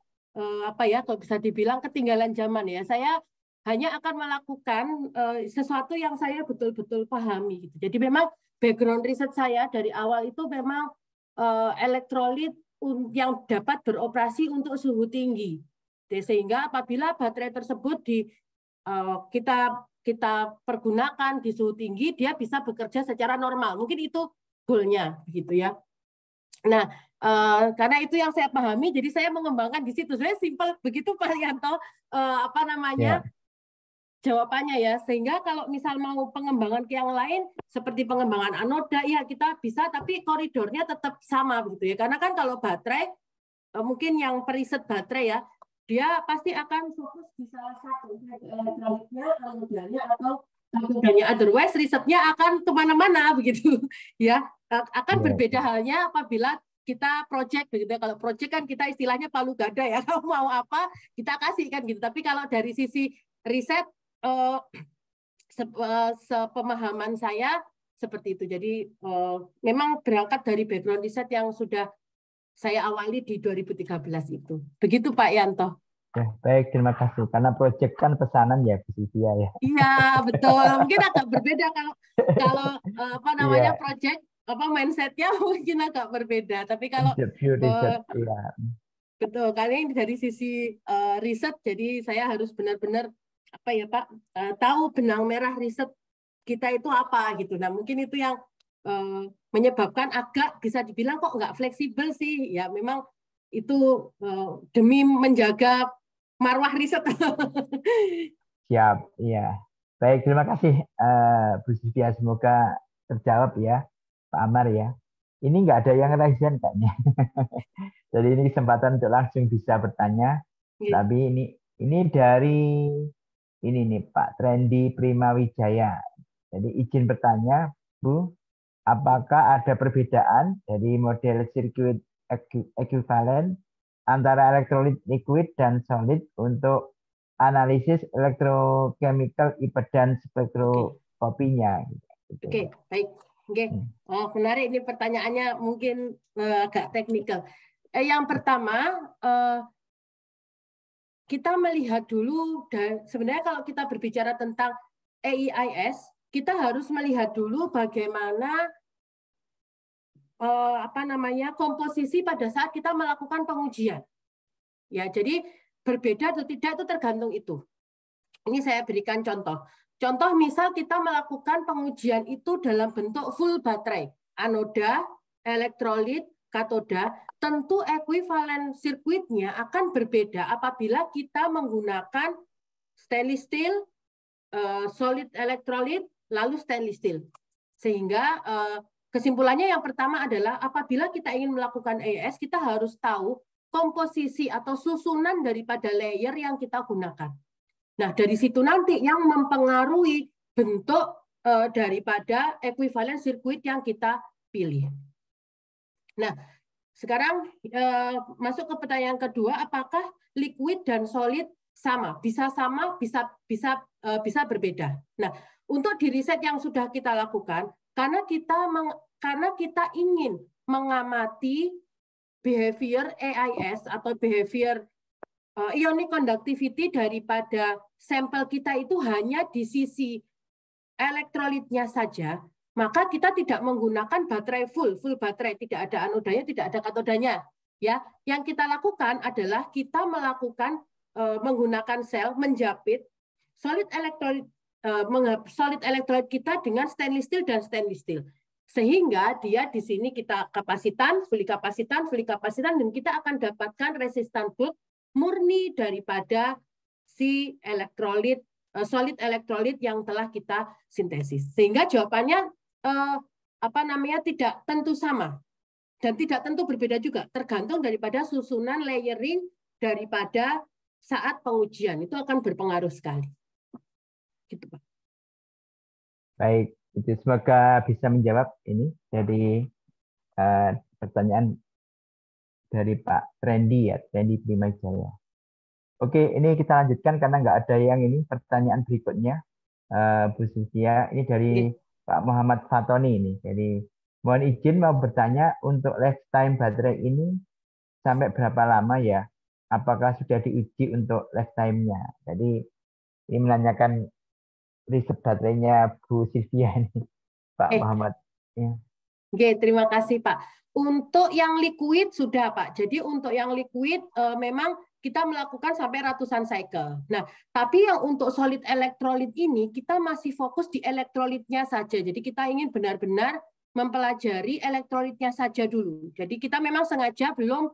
apa ya, kalau bisa dibilang ketinggalan zaman ya. Saya hanya akan melakukan sesuatu yang saya betul-betul pahami gitu. Jadi memang background riset saya dari awal itu memang elektrolit yang dapat beroperasi untuk suhu tinggi. Sehingga apabila baterai tersebut kita pergunakan di suhu tinggi, dia bisa bekerja secara normal. Mungkin itu goalnya, begitu ya. Nah, karena itu yang saya pahami, jadi saya mengembangkan di situ. Sebenarnya simpel begitu Pak Yanto, apa namanya, jawabannya ya. Sehingga kalau misal mau pengembangan ke yang lain, seperti pengembangan anoda, ya kita bisa, tapi koridornya tetap sama begitu ya. Karena kan kalau baterai, mungkin yang periset baterai ya, dia pasti akan fokus di salah satu elektroniknya, anodanya atau katodanya. Otherwise risetnya akan kemana-mana begitu ya. Akan berbeda halnya apabila kita project begitu. Kalau project kan kita istilahnya palu gada ya. Kalau mau apa kita kasih kan gitu. Tapi kalau dari sisi riset sepemahaman saya seperti itu. Jadi memang berangkat dari background riset yang sudah saya awali di 2013 itu. Begitu Pak Yanto. Ya, baik, terima kasih. Karena proyek kan pesanan ya, Bu Sylvia ya. Iya, betul. Mungkin agak berbeda kalau apa namanya proyek, mindsetnya mungkin agak berbeda. Tapi kalau betul, karena ini dari sisi riset, jadi saya harus benar-benar apa ya Pak, tahu benang merah riset kita itu apa gitu. Nah, mungkin itu yang menyebabkan agak bisa dibilang kok nggak fleksibel sih. Ya memang itu demi menjaga marwah riset. Siap, iya. Baik, terima kasih Bu Sylvia. Semoga terjawab ya, Pak Amar ya. Ini nggak ada yang raisian kayaknya. Jadi ini kesempatan untuk langsung bisa bertanya. Tapi ini dari ini nih Pak Trendy Primawijaya. Jadi izin bertanya, Bu. Apakah ada perbedaan dari model sirkuit ekuivalen antara elektrolit liquid dan solid untuk analisis elektrochemical impedance spektroskopinya? Oke, baik. Oke. Menarik ini pertanyaannya, mungkin agak teknikal. Yang pertama, kita melihat dulu, dan sebenarnya kalau kita berbicara tentang EIS, kita harus melihat dulu bagaimana komposisi pada saat kita melakukan pengujian. Ya, jadi berbeda atau tidak itu tergantung itu. Ini saya berikan contoh. Contoh misal kita melakukan pengujian itu dalam bentuk full baterai, anoda, elektrolit, katoda, tentu ekuivalen sirkuitnya akan berbeda apabila kita menggunakan stainless steel, solid elektrolit, lalu stainless steel. Sehingga kesimpulannya yang pertama adalah apabila kita ingin melakukan EIS, kita harus tahu komposisi atau susunan daripada layer yang kita gunakan. Nah, dari situ nanti yang mempengaruhi bentuk daripada ekuivalen sirkuit yang kita pilih. Nah, sekarang masuk ke pertanyaan kedua, apakah liquid dan solid sama? Bisa sama, bisa berbeda. Nah, untuk di riset yang sudah kita lakukan, karena kita ingin mengamati behavior EIS atau behavior ionic conductivity daripada sampel kita itu hanya di sisi elektrolitnya saja, maka kita tidak menggunakan baterai full baterai, tidak ada anodanya, tidak ada katodanya. Ya, yang kita lakukan adalah kita melakukan menggunakan sel menjapit solid elektrolit kita dengan stainless steel dan stainless steel. Sehingga dia di sini kita fully kapasitan, dan kita akan dapatkan resistan bulk murni daripada si elektrolit, solid elektrolit yang telah kita sintesis. Sehingga jawabannya tidak tentu sama dan tidak tentu berbeda juga, tergantung daripada susunan layering daripada saat pengujian. Itu akan berpengaruh sekali. Gitu, Pak. Baik, itu semoga bisa menjawab ini dari pertanyaan dari Pak Trendy ya, Trendy Primajaya. Oke, ini kita lanjutkan karena nggak ada yang ini pertanyaan berikutnya, Bu Sylvia. Ini dari Pak Muhammad Fatoni ini. Jadi mohon izin mau bertanya untuk lifetime baterai ini sampai berapa lama ya? Apakah sudah diuji untuk lifetime-nya? Jadi ini menanyakan riset baterainya Bu Sylvia ini, Pak Muhammad. Ya. Oke, terima kasih Pak. Untuk yang liquid sudah Pak. Jadi untuk yang liquid memang kita melakukan sampai ratusan cycle. Nah, tapi yang untuk solid elektrolit ini kita masih fokus di elektrolitnya saja. Jadi kita ingin benar-benar mempelajari elektrolitnya saja dulu. Jadi kita memang sengaja belum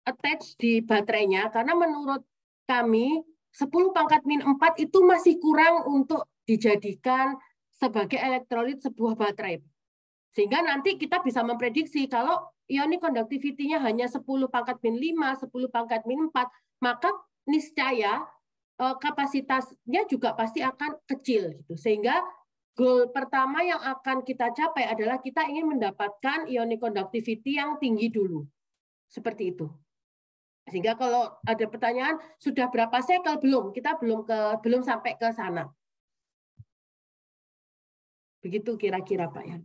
attach di baterainya karena menurut kami 10⁻⁴ itu masih kurang untuk dijadikan sebagai elektrolit sebuah baterai. Sehingga nanti kita bisa memprediksi kalau ionic conductivity-nya hanya 10⁻⁵, 10⁻⁴, maka niscaya kapasitasnya juga pasti akan kecil gitu. Sehingga goal pertama yang akan kita capai adalah kita ingin mendapatkan ionic conductivity yang tinggi dulu. Seperti itu. Sehingga kalau ada pertanyaan sudah berapa cycle belum? Kita belum sampai ke sana. Begitu kira-kira Pak ya.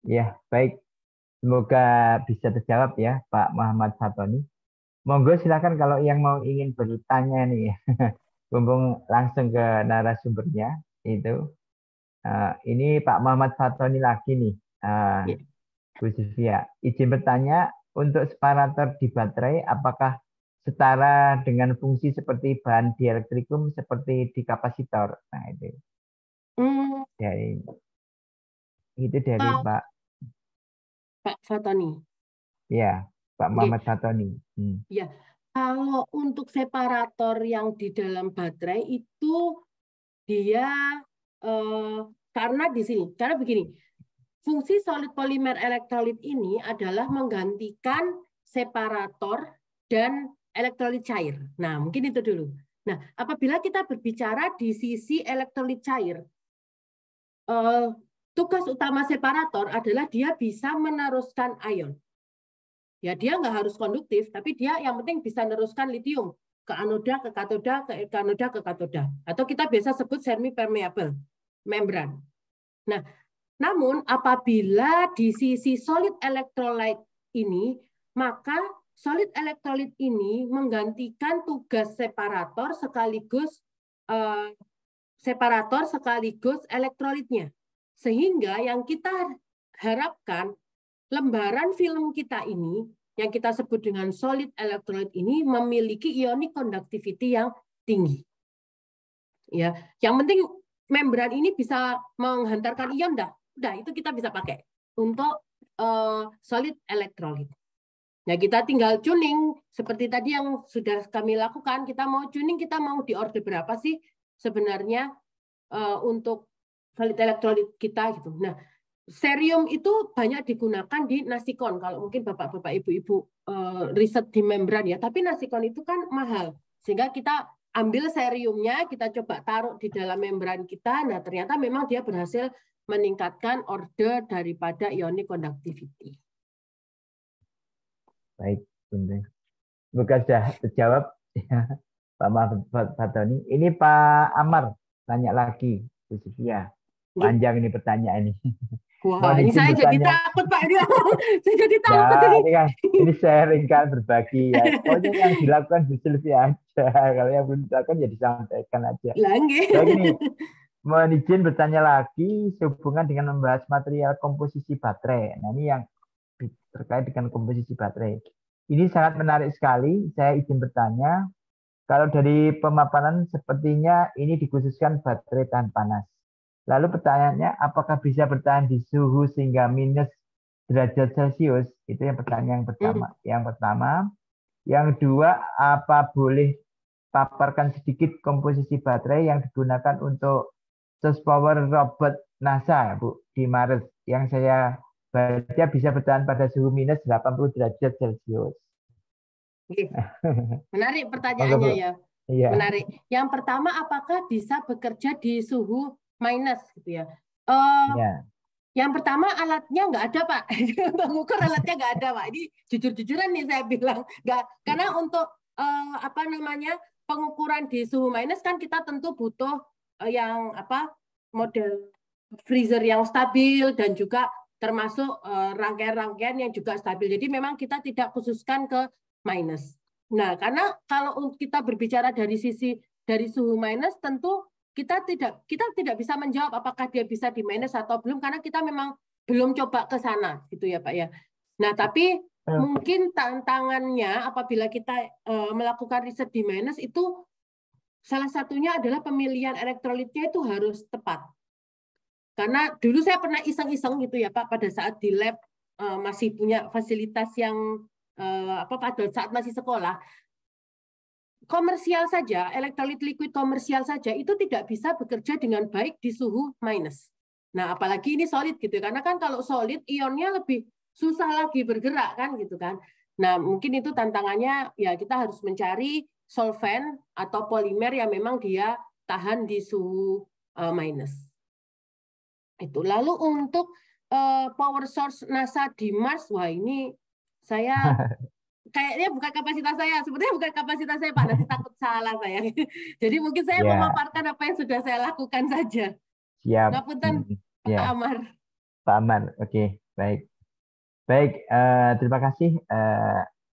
Ya, baik. Semoga bisa terjawab ya, Pak Muhammad Fatoni. Monggo silakan kalau yang mau ingin bertanya nih, mumpung langsung ke narasumbernya itu. Ini Pak Muhammad Fatoni lagi nih, Bu Sylvia. Izin bertanya, untuk separator di baterai, apakah setara dengan fungsi seperti bahan dielektrikum seperti di kapasitor? Nah itu. Dari Pak Fatoni. Ya, Pak Muhammad Fatoni. Ya, kalau untuk separator yang di dalam baterai itu dia karena begini, fungsi solid polymer elektrolit ini adalah menggantikan separator dan elektrolit cair. Nah, mungkin itu dulu. Nah, apabila kita berbicara di sisi elektrolit cair, tugas utama separator adalah dia bisa meneruskan ion. Ya, dia nggak harus konduktif, tapi dia yang penting bisa meneruskan litium ke anoda, ke katoda, ke anoda, ke katoda. Atau kita biasa sebut semi-permeable membran. Nah, namun apabila di sisi solid electrolyte ini, maka solid electrolyte ini menggantikan tugas separator sekaligus elektrolitnya. Sehingga yang kita harapkan lembaran film kita ini yang kita sebut dengan solid electrolyte ini memiliki ionic conductivity yang tinggi. Ya, yang penting membran ini bisa menghantarkan ion udah itu kita bisa pakai untuk solid electrolyte. Nah, kita tinggal tuning seperti tadi yang sudah kami lakukan. Kita mau tuning, kita mau di order berapa sih sebenarnya untuk solid electrolyte kita gitu. Nah, cerium itu banyak digunakan di nasikon. Kalau mungkin bapak-bapak, ibu-ibu riset di membran ya. Tapi nasikon itu kan mahal, sehingga kita ambil ceriumnya, kita coba taruh di dalam membran kita. Nah, ternyata memang dia berhasil meningkatkan order daripada ionic conductivity. Baik, semoga sudah terjawab Pak Muhammad Fatoni. Ini Pak Amar tanya lagi, Bu Sylvia. Panjang ini pertanyaan ini. Wah, ini saya jadi takut Pak. Saya jadi takut ini sharing kan, berbagi ya. Pokoknya yang dilakukan Bu Sylvia aja. Kalau yang belum dilakukan ya disampaikan aja. Baik, mohon izin bertanya lagi sehubungan dengan membahas material komposisi baterai. Nah, ini yang terkait dengan komposisi baterai. Ini sangat menarik sekali. Saya izin bertanya, kalau dari pemaparan sepertinya ini dikhususkan baterai tahan panas. Lalu pertanyaannya, apakah bisa bertahan di suhu sehingga minus derajat Celcius? Itu yang pertanyaan yang pertama. Yang kedua, apa boleh paparkan sedikit komposisi baterai yang digunakan untuk source power robot NASA, Bu, di Mars, yang saya baca bisa bertahan pada suhu minus 80 derajat Celcius. Menarik pertanyaannya ya. Iya. Menarik. Yang pertama, apakah bisa bekerja di suhu minus gitu ya? Iya. Yang pertama, alatnya nggak ada, Pak. Untuk mengukur alatnya nggak ada, Pak. Ini jujur-jujuran nih saya bilang. Nggak, karena untuk pengukuran di suhu minus kan kita tentu butuh yang model freezer yang stabil dan juga termasuk rangkaian-rangkaian yang juga stabil. Jadi memang kita tidak khususkan ke minus. Nah, karena kalau kita berbicara dari suhu minus, tentu kita tidak bisa menjawab apakah dia bisa di minus atau belum, karena kita memang belum coba ke sana, gitu ya Pak ya. Nah, tapi mungkin tantangannya apabila kita melakukan riset di minus itu salah satunya adalah pemilihan elektrolitnya itu harus tepat. Karena dulu saya pernah iseng-iseng gitu ya Pak, pada saat di lab masih punya fasilitas yang pada saat masih sekolah, komersial saja, elektrolit liquid komersial saja itu tidak bisa bekerja dengan baik di suhu minus. Nah, apalagi ini solid gitu, karena kan kalau solid ionnya lebih susah lagi bergerak kan gitu kan. Nah, mungkin itu tantangannya ya, kita harus mencari solvent atau polimer yang memang dia tahan di suhu minus. Itu. Lalu untuk power source NASA di Mars, wah ini saya kayaknya bukan kapasitas saya, sebetulnya bukan kapasitas saya Pak, nanti takut salah saya. Jadi mungkin saya memaparkan apa yang sudah saya lakukan saja. Siap. Ngapunten, Pak Amar. Pak Amar, oke, baik. Baik, terima kasih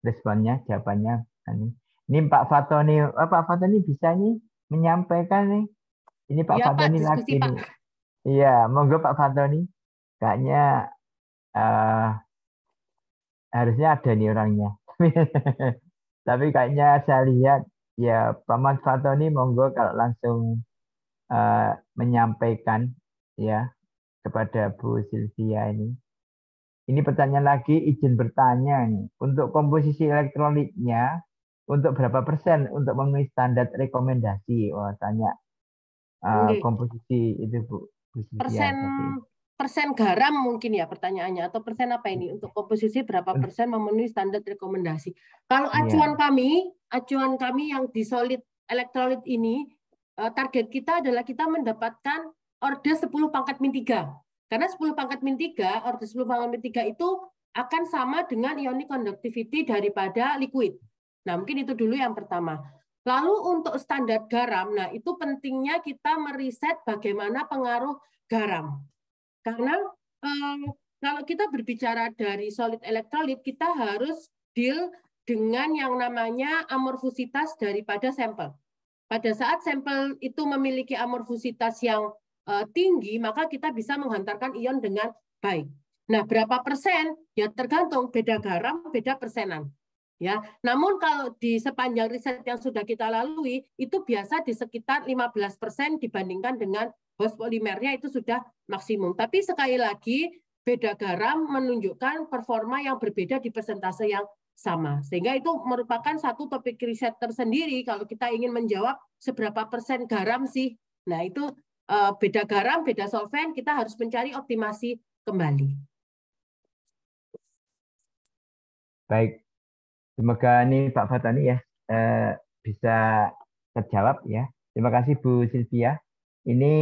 responnya, jawabannya. Ini Pak Fatoni, Pak Fatoni bisa nih menyampaikan nih. Ini Pak Fatoni lagi nih. Iya, monggo Pak Fatoni. Kayaknya harusnya ada nih orangnya. Tapi kayaknya saya lihat ya Pak Fatoni monggo kalau langsung menyampaikan ya kepada Bu Sylvia ini. Ini pertanyaan lagi, izin bertanya nih. Untuk komposisi elektrolitnya untuk berapa persen untuk memenuhi standar rekomendasi? Wah, tanya komposisi itu Bu Sylvia. Persen garam mungkin ya pertanyaannya, atau persen apa ini untuk komposisi berapa persen memenuhi standar rekomendasi. Kalau acuan kami yang di solid elektrolit ini, target kita adalah kita mendapatkan order 10 pangkat min 3. Karena 10 pangkat min 3, order 10 pangkat min 3 itu akan sama dengan ionic conductivity daripada liquid. Nah, mungkin itu dulu yang pertama. Lalu untuk standar garam, nah itu pentingnya kita meriset bagaimana pengaruh garam. Karena kalau kita berbicara dari solid elektrolit, kita harus deal dengan yang namanya amorfositas daripada sampel. Pada saat sampel itu memiliki amorfositas yang tinggi, maka kita bisa menghantarkan ion dengan baik. Nah, berapa persen? Ya tergantung, beda garam, beda persenan. Ya, namun kalau di sepanjang riset yang sudah kita lalui, itu biasa di sekitar 15% dibandingkan dengan host polimernya itu sudah maksimum. Tapi sekali lagi, beda garam menunjukkan performa yang berbeda di persentase yang sama. Sehingga itu merupakan satu topik riset tersendiri kalau kita ingin menjawab seberapa persen garam sih. Nah, itu beda garam, beda solvent, kita harus mencari optimasi kembali. Baik. Semoga ini Pak Fatoni ya bisa terjawab ya. Terima kasih Bu Sylvia. Ini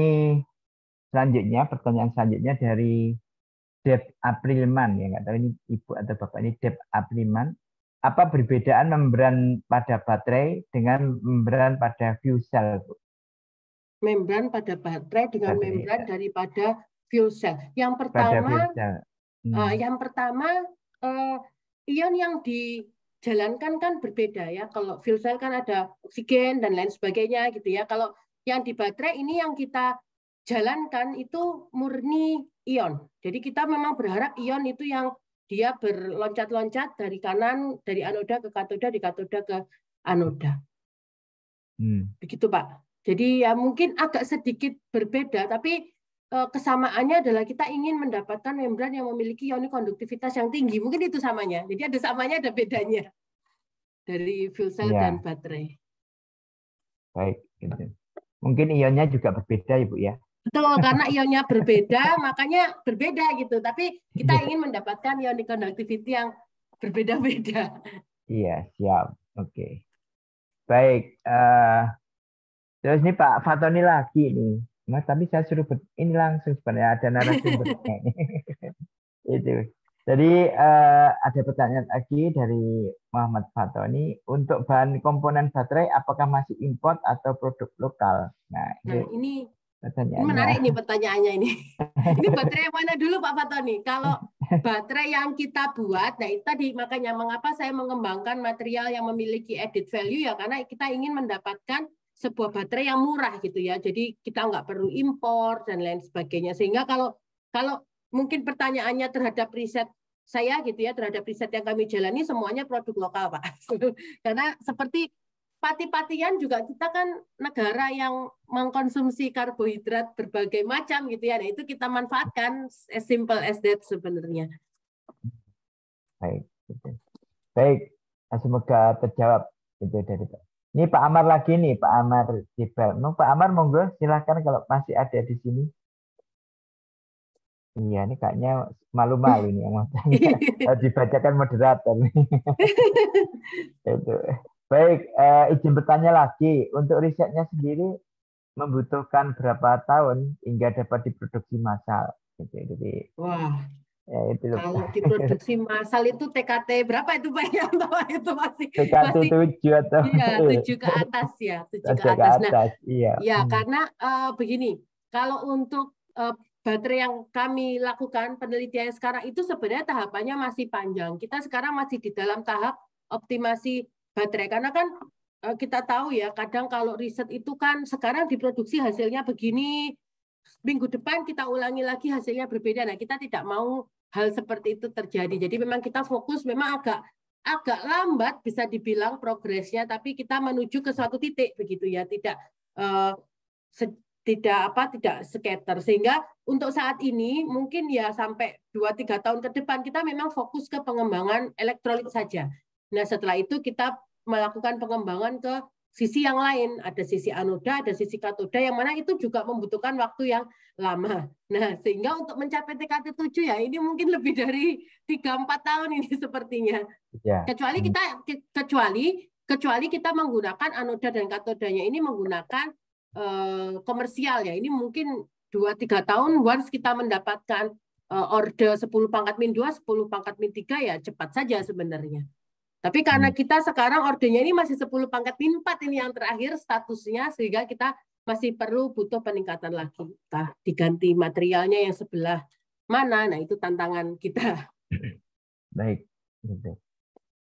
selanjutnya, pertanyaan selanjutnya dari Deb Aprilman, ya nggak tahu ini Ibu atau Bapak, ini Deb Aprilman. Apa perbedaan membran pada baterai dengan membran pada fuel cell, Bu? Membran pada baterai dengan membran daripada fuel cell. Yang pertama, ion yang dijalankan kan berbeda ya. Kalau fuel cell kan ada oksigen dan lain sebagainya gitu ya. Kalau yang di baterai ini yang kita jalankan itu murni ion. Jadi kita memang berharap ion itu yang dia berloncat-loncat dari kanan, dari anoda ke katoda, di katoda ke anoda. Begitu Pak. Jadi ya mungkin agak sedikit berbeda, tapi kesamaannya adalah kita ingin mendapatkan membran yang memiliki ionic konduktivitas yang tinggi. Mungkin itu samanya. Jadi ada samanya, ada bedanya dari fuel cell dan baterai. Baik, gitu. Mungkin ionnya juga berbeda, Ibu ya. Betul, karena ionnya berbeda, makanya berbeda gitu. Tapi kita ingin mendapatkan ionic conductivity yang berbeda-beda. Iya, siap. Oke. Baik. Terus ini Pak Fatoni lagi nih. Mas, tapi saya suruh ini langsung sebenarnya ada narasumbernya. Itu. Jadi ada pertanyaan lagi dari Muhammad Fatoni. Untuk bahan komponen baterai, apakah masih import atau produk lokal? Nah, ini menarik nih pertanyaannya ini. Ini baterai yang mana dulu Pak Fatoni? Kalau baterai yang kita buat, nah itu tadi makanya mengapa saya mengembangkan material yang memiliki added value ya, karena kita ingin mendapatkan sebuah baterai yang murah gitu ya. Jadi kita nggak perlu impor dan lain sebagainya. Sehingga kalau mungkin pertanyaannya terhadap riset saya gitu ya, terhadap riset yang kami jalani semuanya produk lokal Pak. Karena seperti Pati-Patian juga kita kan negara yang mengkonsumsi karbohidrat berbagai macam gitu ya. Nah, itu kita manfaatkan as simple as that sebenarnya. Baik. Baik, semoga terjawab itu dari Pak. Ini Pak Amar lagi nih, Pak Amar Jibal. Pak Amar monggo silakan kalau masih ada di sini. Iya, ini kayaknya malu-malu nih yang mau tanya. Dibacakan moderator. Itu. Baik, izin bertanya lagi. Untuk risetnya sendiri membutuhkan berapa tahun hingga dapat diproduksi massal? Jadi, wah, ya, itu kalau diproduksi massal itu TKT berapa itu Pak? Itu masih TKT 7 atau? Iya, 7 ke atas ya, 7 ke atas. Nah, iya. Ya, karena begini, kalau untuk baterai yang kami lakukan penelitian sekarang itu sebenarnya tahapannya masih panjang. Kita sekarang masih di dalam tahap optimasi baterai. Karena kan kita tahu ya, kadang kalau riset itu kan sekarang diproduksi hasilnya begini, minggu depan kita ulangi lagi hasilnya berbeda. Nah, kita tidak mau hal seperti itu terjadi. Jadi memang kita fokus memang agak lambat bisa dibilang progresnya, tapi kita menuju ke suatu titik begitu ya, tidak scatter. Sehingga untuk saat ini mungkin ya sampai 2-3 tahun ke depan kita memang fokus ke pengembangan elektrolit saja. Nah, setelah itu kita melakukan pengembangan ke sisi yang lain, ada sisi anoda, ada sisi katoda, yang mana itu juga membutuhkan waktu yang lama. Nah, sehingga untuk mencapai TKT 7 ya ini mungkin lebih dari 3-4 tahun ini sepertinya. Ya. Kecuali kita menggunakan anoda dan katodanya ini menggunakan komersial ya. Ini mungkin 2-3 tahun once kita mendapatkan order 10 pangkat min 2, 10 pangkat min 3 ya cepat saja sebenarnya. Tapi karena kita sekarang ordernya ini masih 10 pangkat min 4 ini yang terakhir statusnya, sehingga kita masih perlu butuh peningkatan lagi. Entah diganti materialnya yang sebelah mana, nah itu tantangan kita. Baik.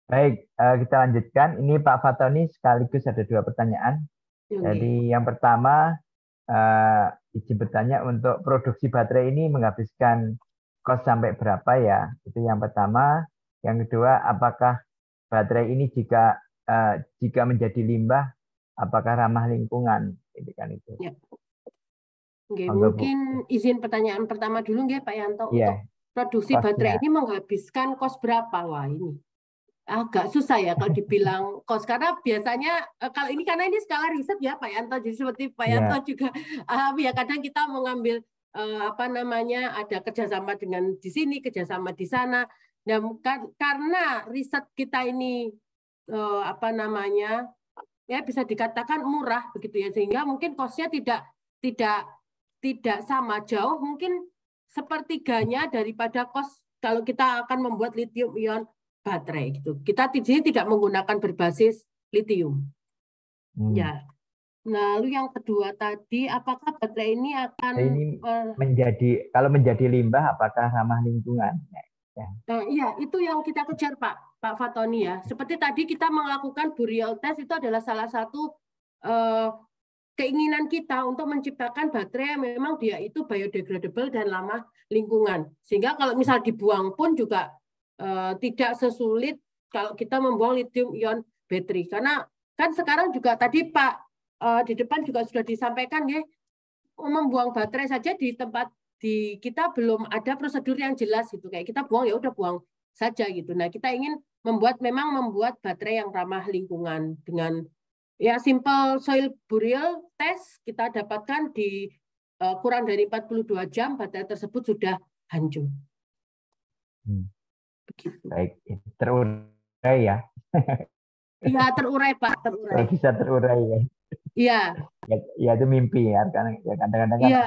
Baik, kita lanjutkan. Ini Pak Fatoni sekaligus ada 2 pertanyaan. Jadi yang pertama, izin bertanya untuk produksi baterai ini menghabiskan kos sampai berapa ya? Itu yang pertama. Yang kedua, apakah baterai ini jika menjadi limbah, apakah ramah lingkungan? Itu. Ya. Oke, mungkin izin pertanyaan pertama dulu nggih Pak Yanto. Yeah. Untuk produksi baterai ini menghabiskan kos berapa? Wah, ini agak susah ya kalau dibilang kos, karena biasanya kalau ini karena ini skala riset ya Pak Yanto, jadi seperti Pak Yanto juga ya kadang kita mengambil ada kerjasama dengan di sini, kerjasama di sana. Dan karena riset kita ini ya bisa dikatakan murah begitu ya, sehingga mungkin kosnya tidak sama jauh, mungkin sepertiganya daripada kos kalau kita akan membuat lithium ion baterai gitu. Kita di sini tidak menggunakan berbasis litium. Ya. Lalu yang kedua tadi, apakah baterai ini akan kalau menjadi limbah, apakah ramah lingkungan? Ya. Iya, itu yang kita kejar Pak Fatoni ya. Seperti tadi kita melakukan burial test, itu adalah salah satu keinginan kita untuk menciptakan baterai yang memang dia itu biodegradable dan ramah lingkungan. Sehingga kalau misal dibuang pun juga tidak sesulit kalau kita membuang lithium ion battery. Karena kan sekarang juga tadi Pak di depan juga sudah disampaikan ya, membuang baterai saja di tempat kita belum ada prosedur yang jelas gitu, kayak kita buang ya udah buang saja gitu. Nah, kita ingin membuat baterai yang ramah lingkungan dengan ya simple soil burial test kita dapatkan di kurang dari 42 jam baterai tersebut sudah hancur. Begitu. Baik, terurai ya. Iya, terurai Pak, terurai. Kalau bisa terurai ya. Iya. Ya itu mimpi ya, karena ya kadang-kadang kan Iya.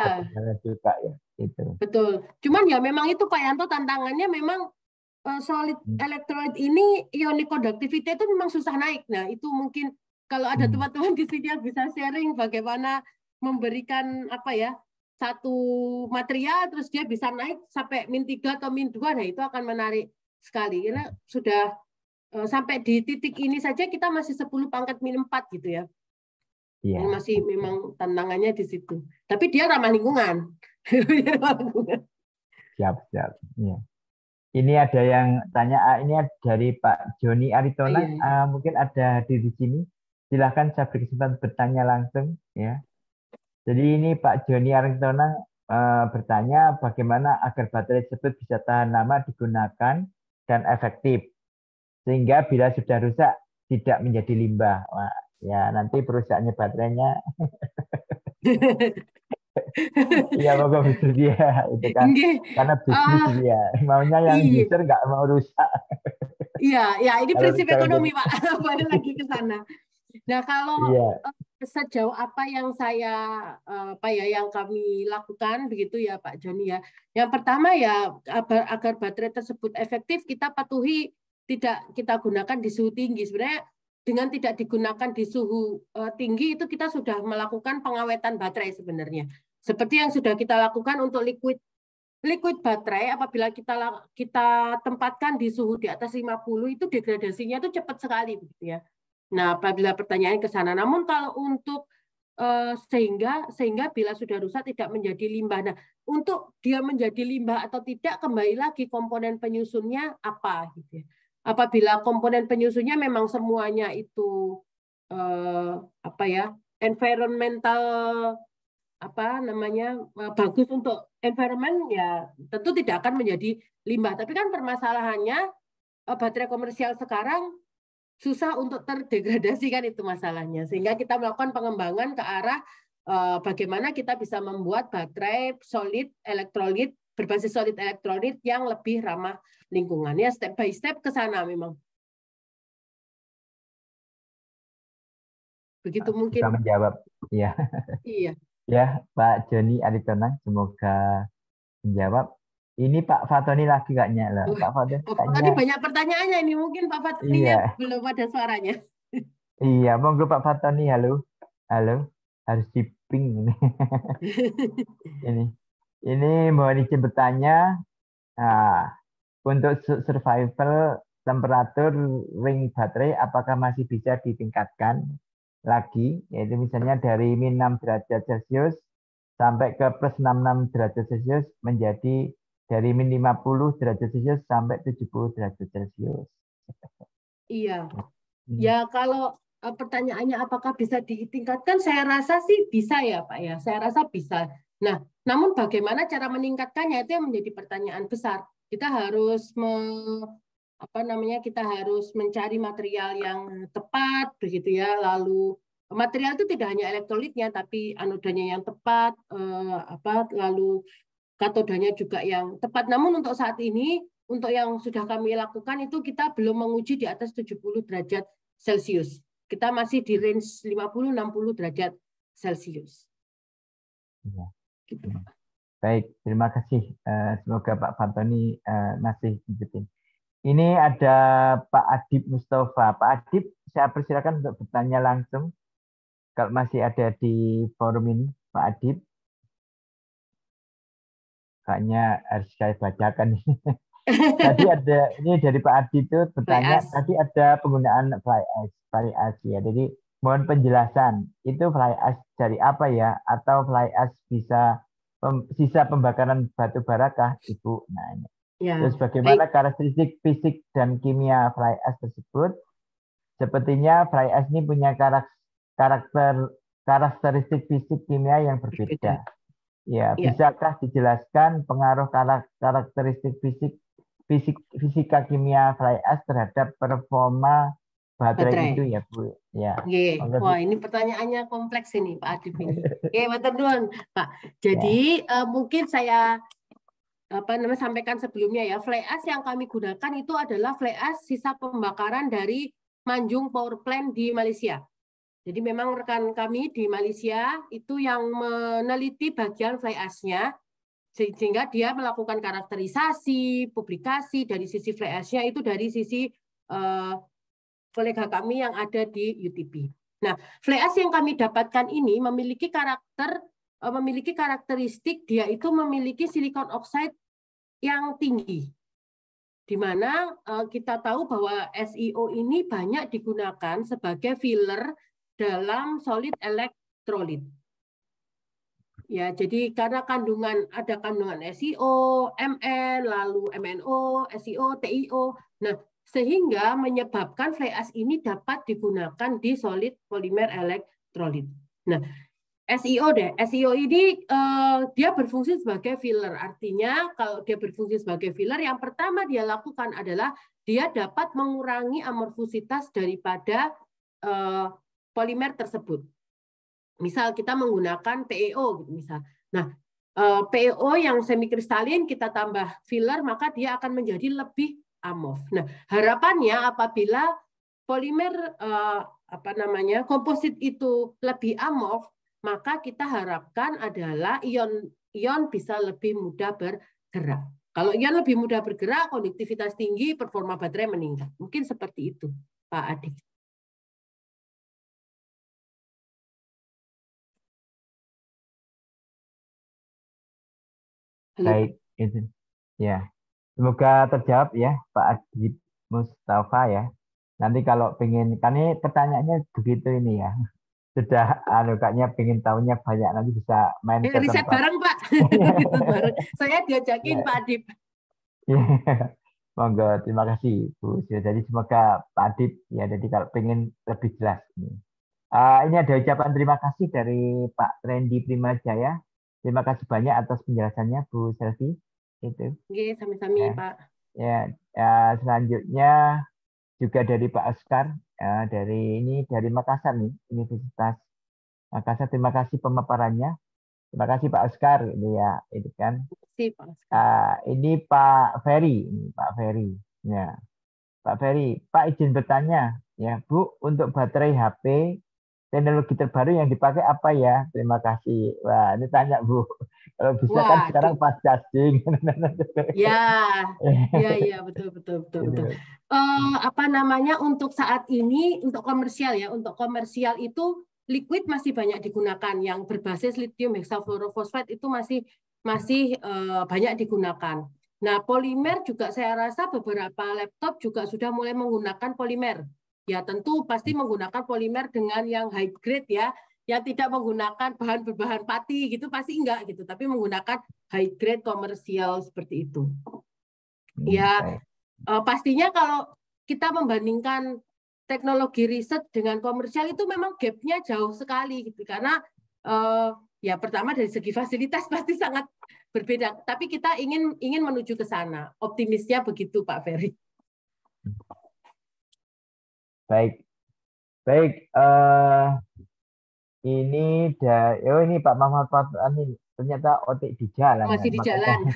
juga ya itu. Betul. Cuman ya memang itu Pak Yanto tantangannya memang solid electrolyte ini ionic conductivity itu memang susah naik. Nah, itu mungkin kalau ada teman-teman di sini yang bisa sharing bagaimana memberikan apa ya, satu material terus dia bisa naik sampai -3 atau -2, nah itu akan menarik sekali. Karena sudah sampai di titik ini saja kita masih 10 pangkat -4 gitu ya. Iya. Masih memang tantangannya di situ. Tapi dia ramah lingkungan. Siap. Ya. Ini ada yang tanya, ini dari Pak Joni Aritona, mungkin ada di sini. Silahkan saya beri kesempatan bertanya langsung. Ya. Jadi ini Pak Joni Aritona bertanya bagaimana agar baterai tersebut bisa tahan lama digunakan dan efektif. Sehingga bila sudah rusak, tidak menjadi limbah. Wah, ya nanti perusahaannya baterainya. Iya, moga bersedia itu kan. Karena bisnis dia. Maunya yang user nggak mau rusak. Iya, ya ini prinsip ekonomi Pak. Balik lagi ke sana. Nah, kalau sejauh apa yang yang kami lakukan begitu ya Pak Joni ya. Yang pertama ya agar baterai tersebut efektif kita patuhi tidak kita gunakan di suhu tinggi. Sebenarnya dengan tidak digunakan di suhu tinggi itu kita sudah melakukan pengawetan baterai sebenarnya. Seperti yang sudah kita lakukan untuk liquid baterai, apabila kita tempatkan di suhu di atas 50 itu degradasinya itu cepat sekali begitu ya. Nah, apabila pertanyaan ke sana. Namun kalau untuk sehingga bila sudah rusak tidak menjadi limbah. Nah, untuk dia menjadi limbah atau tidak kembali lagi komponen penyusunnya apa gitu ya. Apabila komponen penyusunnya memang semuanya itu environmental bagus untuk environment ya tentu tidak akan menjadi limbah. Tapi kan permasalahannya baterai komersial sekarang susah untuk terdegradasi kan itu masalahnya. Sehingga kita melakukan pengembangan ke arah bagaimana kita bisa membuat baterai solid elektrolit berbasis solid elektrolit yang lebih ramah lingkungan. Ya step by step ke sana memang. Begitu mungkin. Bisa menjawab. Ya. Iya. Ya, Pak Joni Aritona, semoga menjawab. Ini Pak Fatoni lagi kayaknya lah. Pak Fatoni banyak pertanyaannya ini, mungkin Pak Fatoni belum ada suaranya. Iya, monggo Pak Fatoni, halo, harus di ping ini. Ini mohon izin bertanya. Nah, untuk survival temperatur ring baterai, apakah masih bisa ditingkatkan lagi, yaitu misalnya dari -6 derajat Celcius sampai ke +66 derajat Celcius menjadi dari -50 derajat Celcius sampai 70 derajat Celcius. Iya. Ya kalau pertanyaannya apakah bisa ditingkatkan, saya rasa sih bisa ya Pak ya. Saya rasa bisa. Nah, namun bagaimana cara meningkatkannya itu yang menjadi pertanyaan besar. Kita harus kita harus mencari material yang tepat begitu ya. Lalu material itu tidak hanya elektrolitnya tapi anodanya yang tepat, lalu katodanya juga yang tepat. Namun untuk saat ini untuk yang sudah kami lakukan itu kita belum menguji di atas 70 derajat Celcius. Kita masih di range 50-60 derajat Celcius. Ya. Gitu. Baik, terima kasih. Semoga Pak Fatoni masih lanjutin. Ini ada Pak Adib Mustafa. Pak Adib, saya persilakan untuk bertanya langsung. Kalau masih ada di forum ini, Pak Adib. Kayaknya harus saya bacakan. Tadi ada, ini dari Pak Adib itu bertanya, tadi ada penggunaan fly ash ya. Jadi mohon penjelasan, itu fly ash dari apa ya? Atau fly ash bisa sisa pembakaran batu barakah, Ibu? Nah, ini. Ya, terus bagaimana karakteristik fisik dan kimia fly ash tersebut? Sepertinya fly ash ini punya karakteristik fisik kimia yang berbeda. Ya, bisakah dijelaskan pengaruh karakteristik fisika kimia fly ash terhadap performa baterai itu ya Bu. Ya. Wah, ini pertanyaannya kompleks ini Pak Adib ini. Oke, matur nuwun Pak. Jadi mungkin saya sampaikan sebelumnya ya, fly ash yang kami gunakan itu adalah fly ash sisa pembakaran dari Manjung Power Plant di Malaysia. Jadi memang rekan kami di Malaysia itu yang meneliti bagian fly ash-nya, sehingga dia melakukan karakterisasi, publikasi dari sisi fly ash-nya itu dari sisi kolega kami yang ada di UTP. Nah, fly ash yang kami dapatkan ini memiliki karakteristik dia itu memiliki silikon oxide yang tinggi, di mana kita tahu bahwa SiO ini banyak digunakan sebagai filler dalam solid elektrolit. Ya, jadi karena ada kandungan SiO, Mn, lalu MnO, SiO, TiO. Nah, sehingga menyebabkan fly ash ini dapat digunakan di solid polimer elektrolit. Nah, SiO ini dia berfungsi sebagai filler. Artinya kalau dia berfungsi sebagai filler, yang pertama dia lakukan adalah dia dapat mengurangi amorfositas daripada polimer tersebut. Misal kita menggunakan PEO, gitu misal. Nah, PEO yang semikristalin kita tambah filler, maka dia akan menjadi lebih amorf. Nah, harapannya apabila polimer komposit itu lebih amorf, maka kita harapkan adalah ion bisa lebih mudah bergerak. Kalau ion lebih mudah bergerak, konduktivitas tinggi, performa baterai meningkat. Mungkin seperti itu, Pak Adib. Baik, itu ya. Semoga terjawab ya Pak Adib Mustafa ya. Nanti kalau pengen, kan ini pertanyaannya begitu ini ya. Sudah kayaknya pengen tahunya banyak, nanti bisa main ke riset tempat. Bareng Pak. Saya diajakin Pak Adib. Monggo, terima kasih Bu. Jadi semoga Pak Adib ya, jadi kalau pengen lebih jelas ini. Ini ada ucapan terima kasih dari Pak Randy Primajaya. Terima kasih banyak atas penjelasannya Bu Selvi. Itu. Oke, sami-sami ya. Pak. Ya, selanjutnya juga dari Pak Oscar, dari Makassar nih, Universitas Makassar. Terima kasih pemaparannya. Terima kasih Pak Oscar, ini ya, itu kan. Ini Pak Ferry, ya, Pak Ferry. Pak izin bertanya, ya Bu, untuk baterai HP teknologi terbaru yang dipakai apa ya? Terima kasih. Wah, ini tanya Bu. Kalau bisa kan sekarang fast charging. Ya, betul. Untuk saat ini, untuk komersial ya, untuk komersial itu liquid masih banyak digunakan, yang berbasis lithium hexafluorofosfat itu masih banyak digunakan. Nah, polimer juga saya rasa beberapa laptop juga sudah mulai menggunakan polimer. Ya, tentu pasti menggunakan polimer dengan yang high grade ya, yang tidak menggunakan bahan berbahan pati gitu, pasti enggak gitu, tapi menggunakan high grade komersial seperti itu. Ya, pastinya kalau kita membandingkan teknologi riset dengan komersial itu memang gap-nya jauh sekali gitu, karena ya pertama dari segi fasilitas pasti sangat berbeda, tapi kita ingin menuju ke sana. Optimisnya begitu Pak Ferry. Baik. Ini Pak Muhammad Fatani ternyata otik di jalan. Masih di jalan.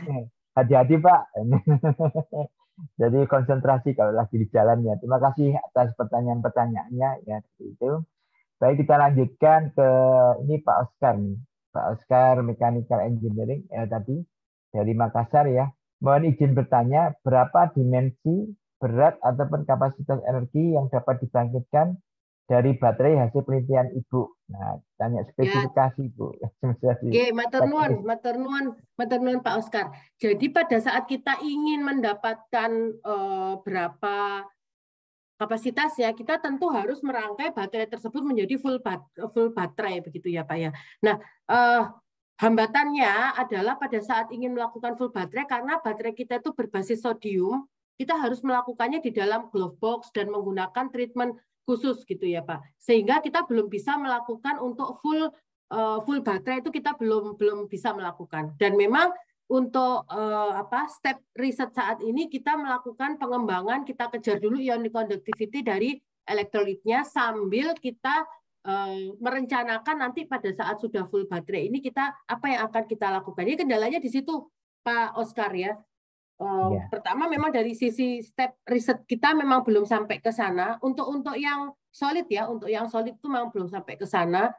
Hati-hati Pak. Jadi konsentrasi kalau lagi di jalannya. Terima kasih atas pertanyaan-pertanyaannya ya itu. Baik, kita lanjutkan ke ini Pak Oscar nih. Pak Oscar Mechanical Engineering tadi dari Makassar ya. Mohon izin bertanya, berapa dimensi berat ataupun kapasitas energi yang dapat dibangkitkan dari baterai hasil penelitian Ibu? Nah, tanya spesifikasi ya. Bu. Oke, matur nuwun Pak Oscar. Jadi pada saat kita ingin mendapatkan berapa kapasitasnya, kita tentu harus merangkai baterai tersebut menjadi full baterai begitu ya Pak ya. Nah, hambatannya adalah pada saat ingin melakukan full baterai, karena baterai kita itu berbasis sodium, kita harus melakukannya di dalam glove box dan menggunakan treatment khusus gitu ya Pak. Sehingga kita belum bisa melakukan untuk full baterai, itu kita belum bisa melakukan. Dan memang untuk step riset saat ini kita melakukan pengembangan, kita kejar dulu ion conductivity dari elektrolitnya sambil kita merencanakan nanti pada saat sudah full baterai ini kita apa yang akan kita lakukan. Ini kendalanya di situ Pak Oscar ya. Pertama memang dari sisi step riset kita memang belum sampai ke sana. Untuk yang solid ya, untuk yang solid itu memang belum sampai ke sana.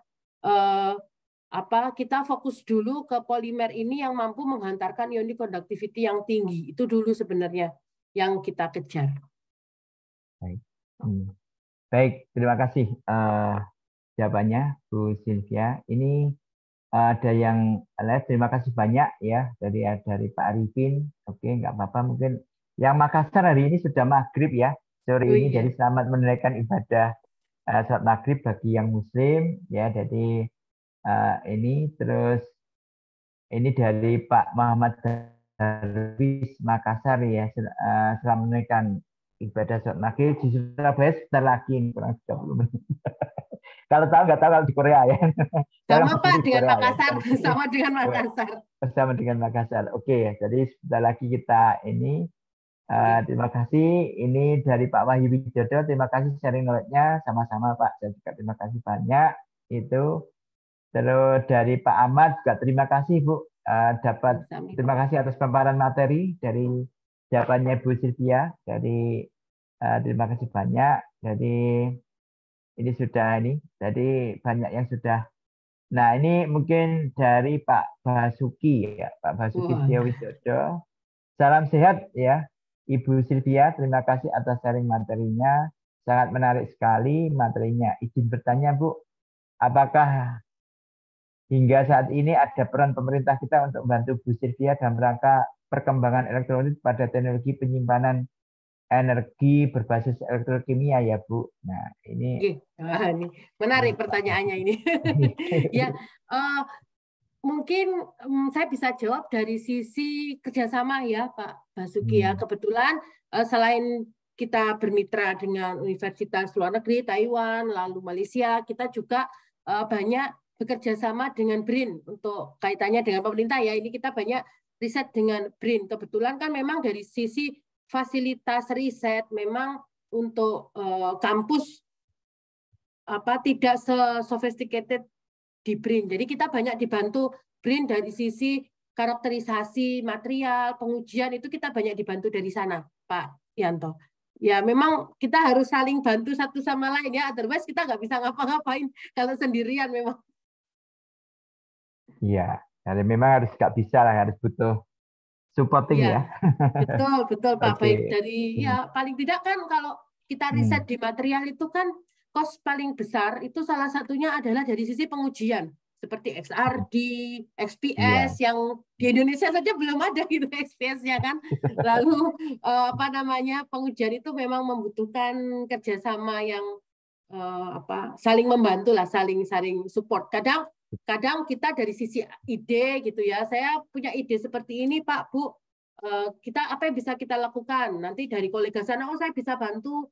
Kita fokus dulu ke polimer ini yang mampu menghantarkan ionic conductivity yang tinggi. Itu dulu sebenarnya yang kita kejar. Baik, terima kasih jawabannya Bu Sylvia. Ini ada yang live, terima kasih banyak ya dari Pak Arifin. Oke, nggak apa-apa, mungkin yang Makassar hari ini sudah maghrib ya sore ini. Jadi selamat menunaikan ibadah salat maghrib bagi yang muslim ya. Jadi ini terus ini dari Pak Muhammad Darwis Makassar ya, selamat menunaikan ibadah salat maghrib di Surabaya sebentar lagi kurang 30 menit. Kalau tahu nggak tahu kalau di Korea ya. Sama Pak dengan Makassar, ya. Sama dengan Makassar. Sama dengan Makassar. Oke, jadi sebentar lagi kita ini. Terima kasih. Ini dari Pak Wahyu Widodo. Terima kasih sharing knowledge-nya. Sama-sama Pak. Saya juga terima kasih banyak. Itu. Terus dari Pak Ahmad juga terima kasih Bu. Terima kasih atas paparan materi dari jawabannya Bu Sylvia. Terima kasih banyak. Jadi ini sudah jadi banyak yang sudah. Nah ini mungkin dari Pak Basuki ya, Pak Basuki Widodo. Salam sehat ya Ibu Sylvia. Terima kasih atas sharing materinya. Sangat menarik sekali materinya. Izin bertanya Bu, apakah hingga saat ini ada peran pemerintah kita untuk membantu Bu Sylvia dalam rangka perkembangan elektrolit pada teknologi penyimpanan energi berbasis elektrokimia ya Bu. Nah ini menarik pertanyaannya ini. Ya, mungkin saya bisa jawab dari sisi kerjasama ya Pak Basuki ya. Kebetulan selain kita bermitra dengan universitas luar negeri, Taiwan, lalu Malaysia, kita juga banyak bekerja sama dengan BRIN untuk kaitannya dengan pemerintah ya. Ini kita banyak riset dengan BRIN. Kebetulan kan memang dari sisi fasilitas riset memang untuk kampus tidak sophisticated di BRIN. Jadi kita banyak dibantu BRIN dari sisi karakterisasi material, pengujian itu kita banyak dibantu dari sana, Pak Yanto. Ya memang kita harus saling bantu satu sama lain ya, otherwise kita nggak bisa ngapa-ngapain kalau sendirian memang. Iya, jadi memang nggak bisa lah, harus butuh supporting ya. Betul Pak. Baik dari ya paling tidak kan kalau kita riset di material itu kan cost paling besar itu salah satunya adalah dari sisi pengujian seperti XRD, XPS yang di Indonesia saja belum ada gitu XPS-nya kan. Lalu pengujian itu memang membutuhkan kerjasama yang saling membantu lah, saling support. Kadang kita dari sisi ide gitu ya, saya punya ide seperti ini Pak Bu, kita apa yang bisa kita lakukan nanti dari kolega sana, saya bisa bantu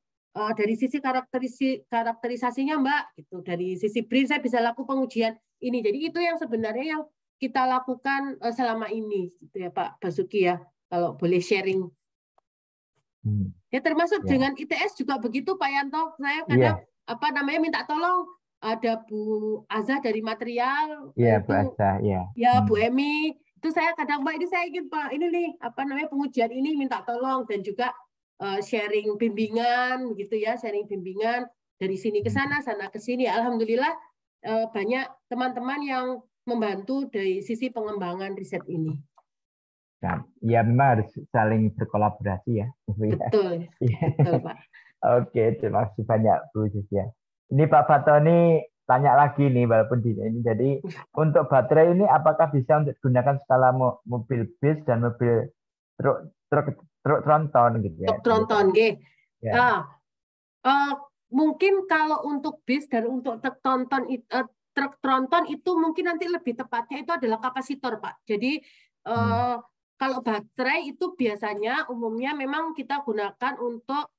dari sisi karakterisasinya Mbak gitu, dari sisi BRIN saya bisa lakukan pengujian ini. Jadi itu yang sebenarnya yang kita lakukan selama ini gitu ya Pak Basuki ya, kalau boleh sharing. Ya termasuk dengan ITS juga begitu Pak Yanto, saya kadang minta tolong. Ada Bu Azah dari material, Bu Azah, ya Bu Emi, itu saya kadang Mbak ini saya ingin Pak ini nih pengujian ini minta tolong, dan juga sharing bimbingan gitu ya, sharing bimbingan dari sini ke sana ke sini. Alhamdulillah banyak teman-teman yang membantu dari sisi pengembangan riset ini. Ya memang harus saling berkolaborasi ya. Betul Pak. Oke, terima kasih banyak Bu Sylvia. Ini Pak Fatoni tanya lagi nih, walaupun di ini. Jadi untuk baterai ini apakah bisa untuk digunakan skala mobil bis dan mobil truk tronton gitu ya? Truk tronton, mungkin kalau untuk bis dan untuk truk tronton itu mungkin nanti lebih tepatnya itu adalah kapasitor Pak. Jadi kalau baterai itu biasanya umumnya memang kita gunakan untuk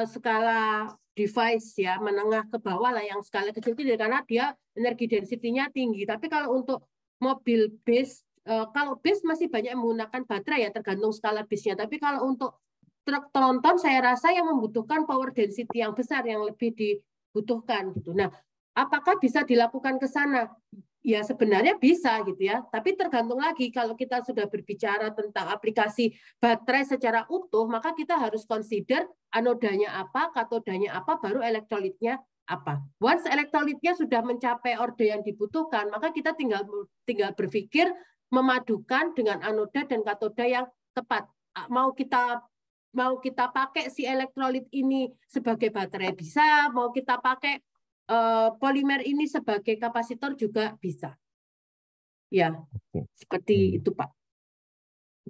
skala device ya, menengah ke bawah lah, yang skala kecil tidak, karena dia energi density-nya tinggi. Tapi kalau untuk mobil bis, kalau bis masih banyak menggunakan baterai ya, tergantung skala bisnya. Tapi kalau untuk truk tronton saya rasa yang membutuhkan power density yang besar yang lebih dibutuhkan gitu. Nah, apakah bisa dilakukan ke sana? Ya sebenarnya bisa gitu ya, tapi tergantung lagi kalau kita sudah berbicara tentang aplikasi baterai secara utuh, maka kita harus consider anodanya apa, katodanya apa, baru elektrolitnya apa. Once elektrolitnya sudah mencapai orde yang dibutuhkan, maka kita tinggal berpikir memadukan dengan anoda dan katoda yang tepat. Mau kita pakai si elektrolit ini sebagai baterai bisa, mau kita pakai polimer ini sebagai kapasitor juga bisa. Ya, seperti itu Pak.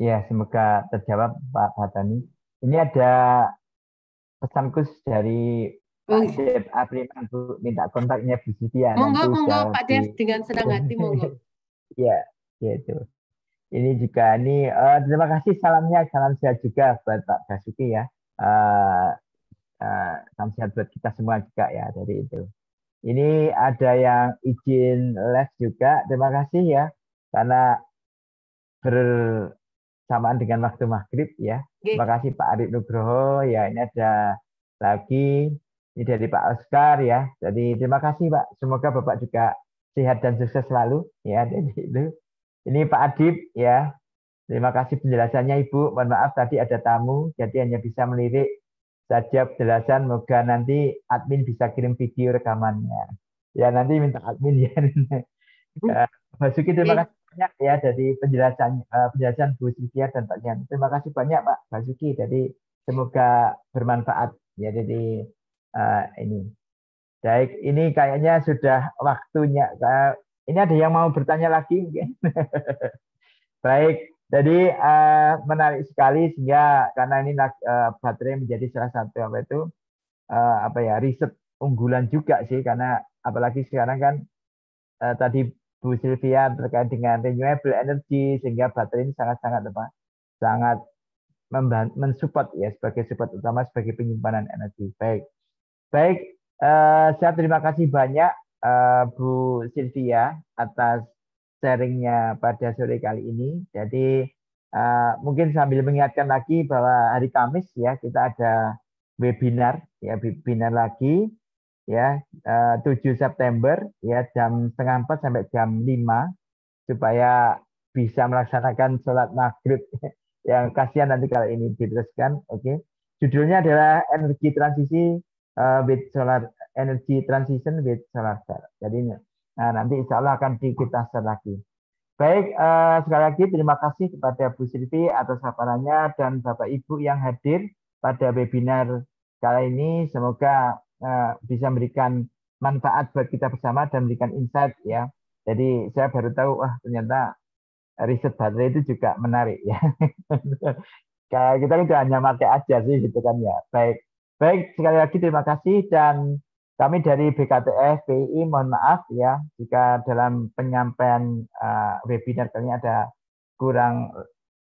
Ya, semoga terjawab Pak Fatani. Ini ada pesan khusus dari Pak Dev Apriman, Bu, minta kontaknya Bu Sidia. Monggo, Pak Dev, dengan senang hati, monggo. Ya, gitu. Ini juga terima kasih salamnya, salam sehat juga buat Pak Basuki ya. Salam sehat buat kita semua juga ya dari itu. Ini ada yang izin live juga, terima kasih ya karena bersamaan dengan waktu maghrib ya. Terima kasih Pak Arif Nugroho ya. Ini ada lagi ini dari Pak Oscar ya. Jadi terima kasih Pak. Semoga Bapak juga sehat dan sukses selalu ya. Jadi itu. Ini Pak Adib ya. Terima kasih penjelasannya Ibu. Mohon maaf tadi ada tamu, jadi hanya bisa melirik saja penjelasan. Moga nanti admin bisa kirim video rekamannya. Ya nanti minta admin ya. Basuki terima kasih banyak ya dari penjelasan Bu Sylvia dan Pak Jan. Terima kasih banyak Pak Basuki. Jadi semoga bermanfaat ya. Jadi ini. Baik, ini kayaknya sudah waktunya. Ini ada yang mau bertanya lagi mungkin? Baik, jadi menarik sekali sehingga karena ini baterai menjadi salah satu riset unggulan juga sih karena apalagi sekarang kan tadi Bu Sylvia terkait dengan renewable energy sehingga baterai ini sangat mensupport ya sebagai support utama sebagai penyimpanan energi. Baik, saya terima kasih banyak Bu Sylvia atas sharingnya pada sore kali ini. Jadi mungkin sambil mengingatkan lagi bahwa hari Kamis ya kita ada webinar lagi ya 7 September ya jam 3:30 sampai jam 5 supaya bisa melaksanakan sholat maghrib yang kasihan nanti kalau ini diteruskan. Oke. Judulnya adalah energi transisi with solar energy transition with solar cell. Jadi nanti insya Allah akan kita share lagi. Baik, sekali lagi terima kasih kepada Bu Sylvie atas paparannya dan Bapak Ibu yang hadir pada webinar kali ini. Semoga bisa memberikan manfaat buat kita bersama dan memberikan insight ya. Jadi saya baru tahu, wah ternyata riset baterai itu juga menarik ya. Kita itu hanya pakai aja sih gitu kan ya. Baik sekali lagi terima kasih dan kami dari BKTF PII mohon maaf ya jika dalam penyampaian webinar kali ini ada kurang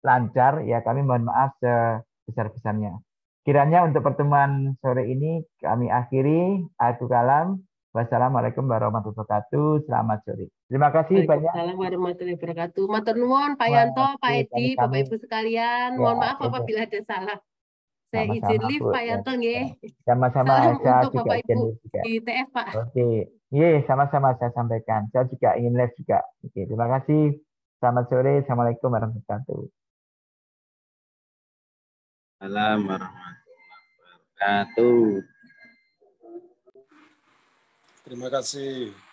lancar ya kami mohon maaf sebesar-besarnya. Kiranya untuk pertemuan sore ini kami akhiri. Akhirul kalam. Wassalamualaikum warahmatullahi wabarakatuh. Selamat sore. Terima kasih banyak. Waalaikumsalam warahmatullahi wabarakatuh. Matur nuwun Pak Yanto, Pak Edi, Bapak Ibu sekalian. Mohon maaf apabila ada salah. Saya izin live Pak Yanto nggih. Sama-sama untuk Bapak Ibu di TF Pak. Oke. Iya, sama-sama saya sampaikan. Saya juga ingin live juga. Oke, terima kasih. Selamat sore. Assalamualaikum warahmatullahi wabarakatuh. Assalamualaikum warahmatullahi wabarakatuh. Terima kasih.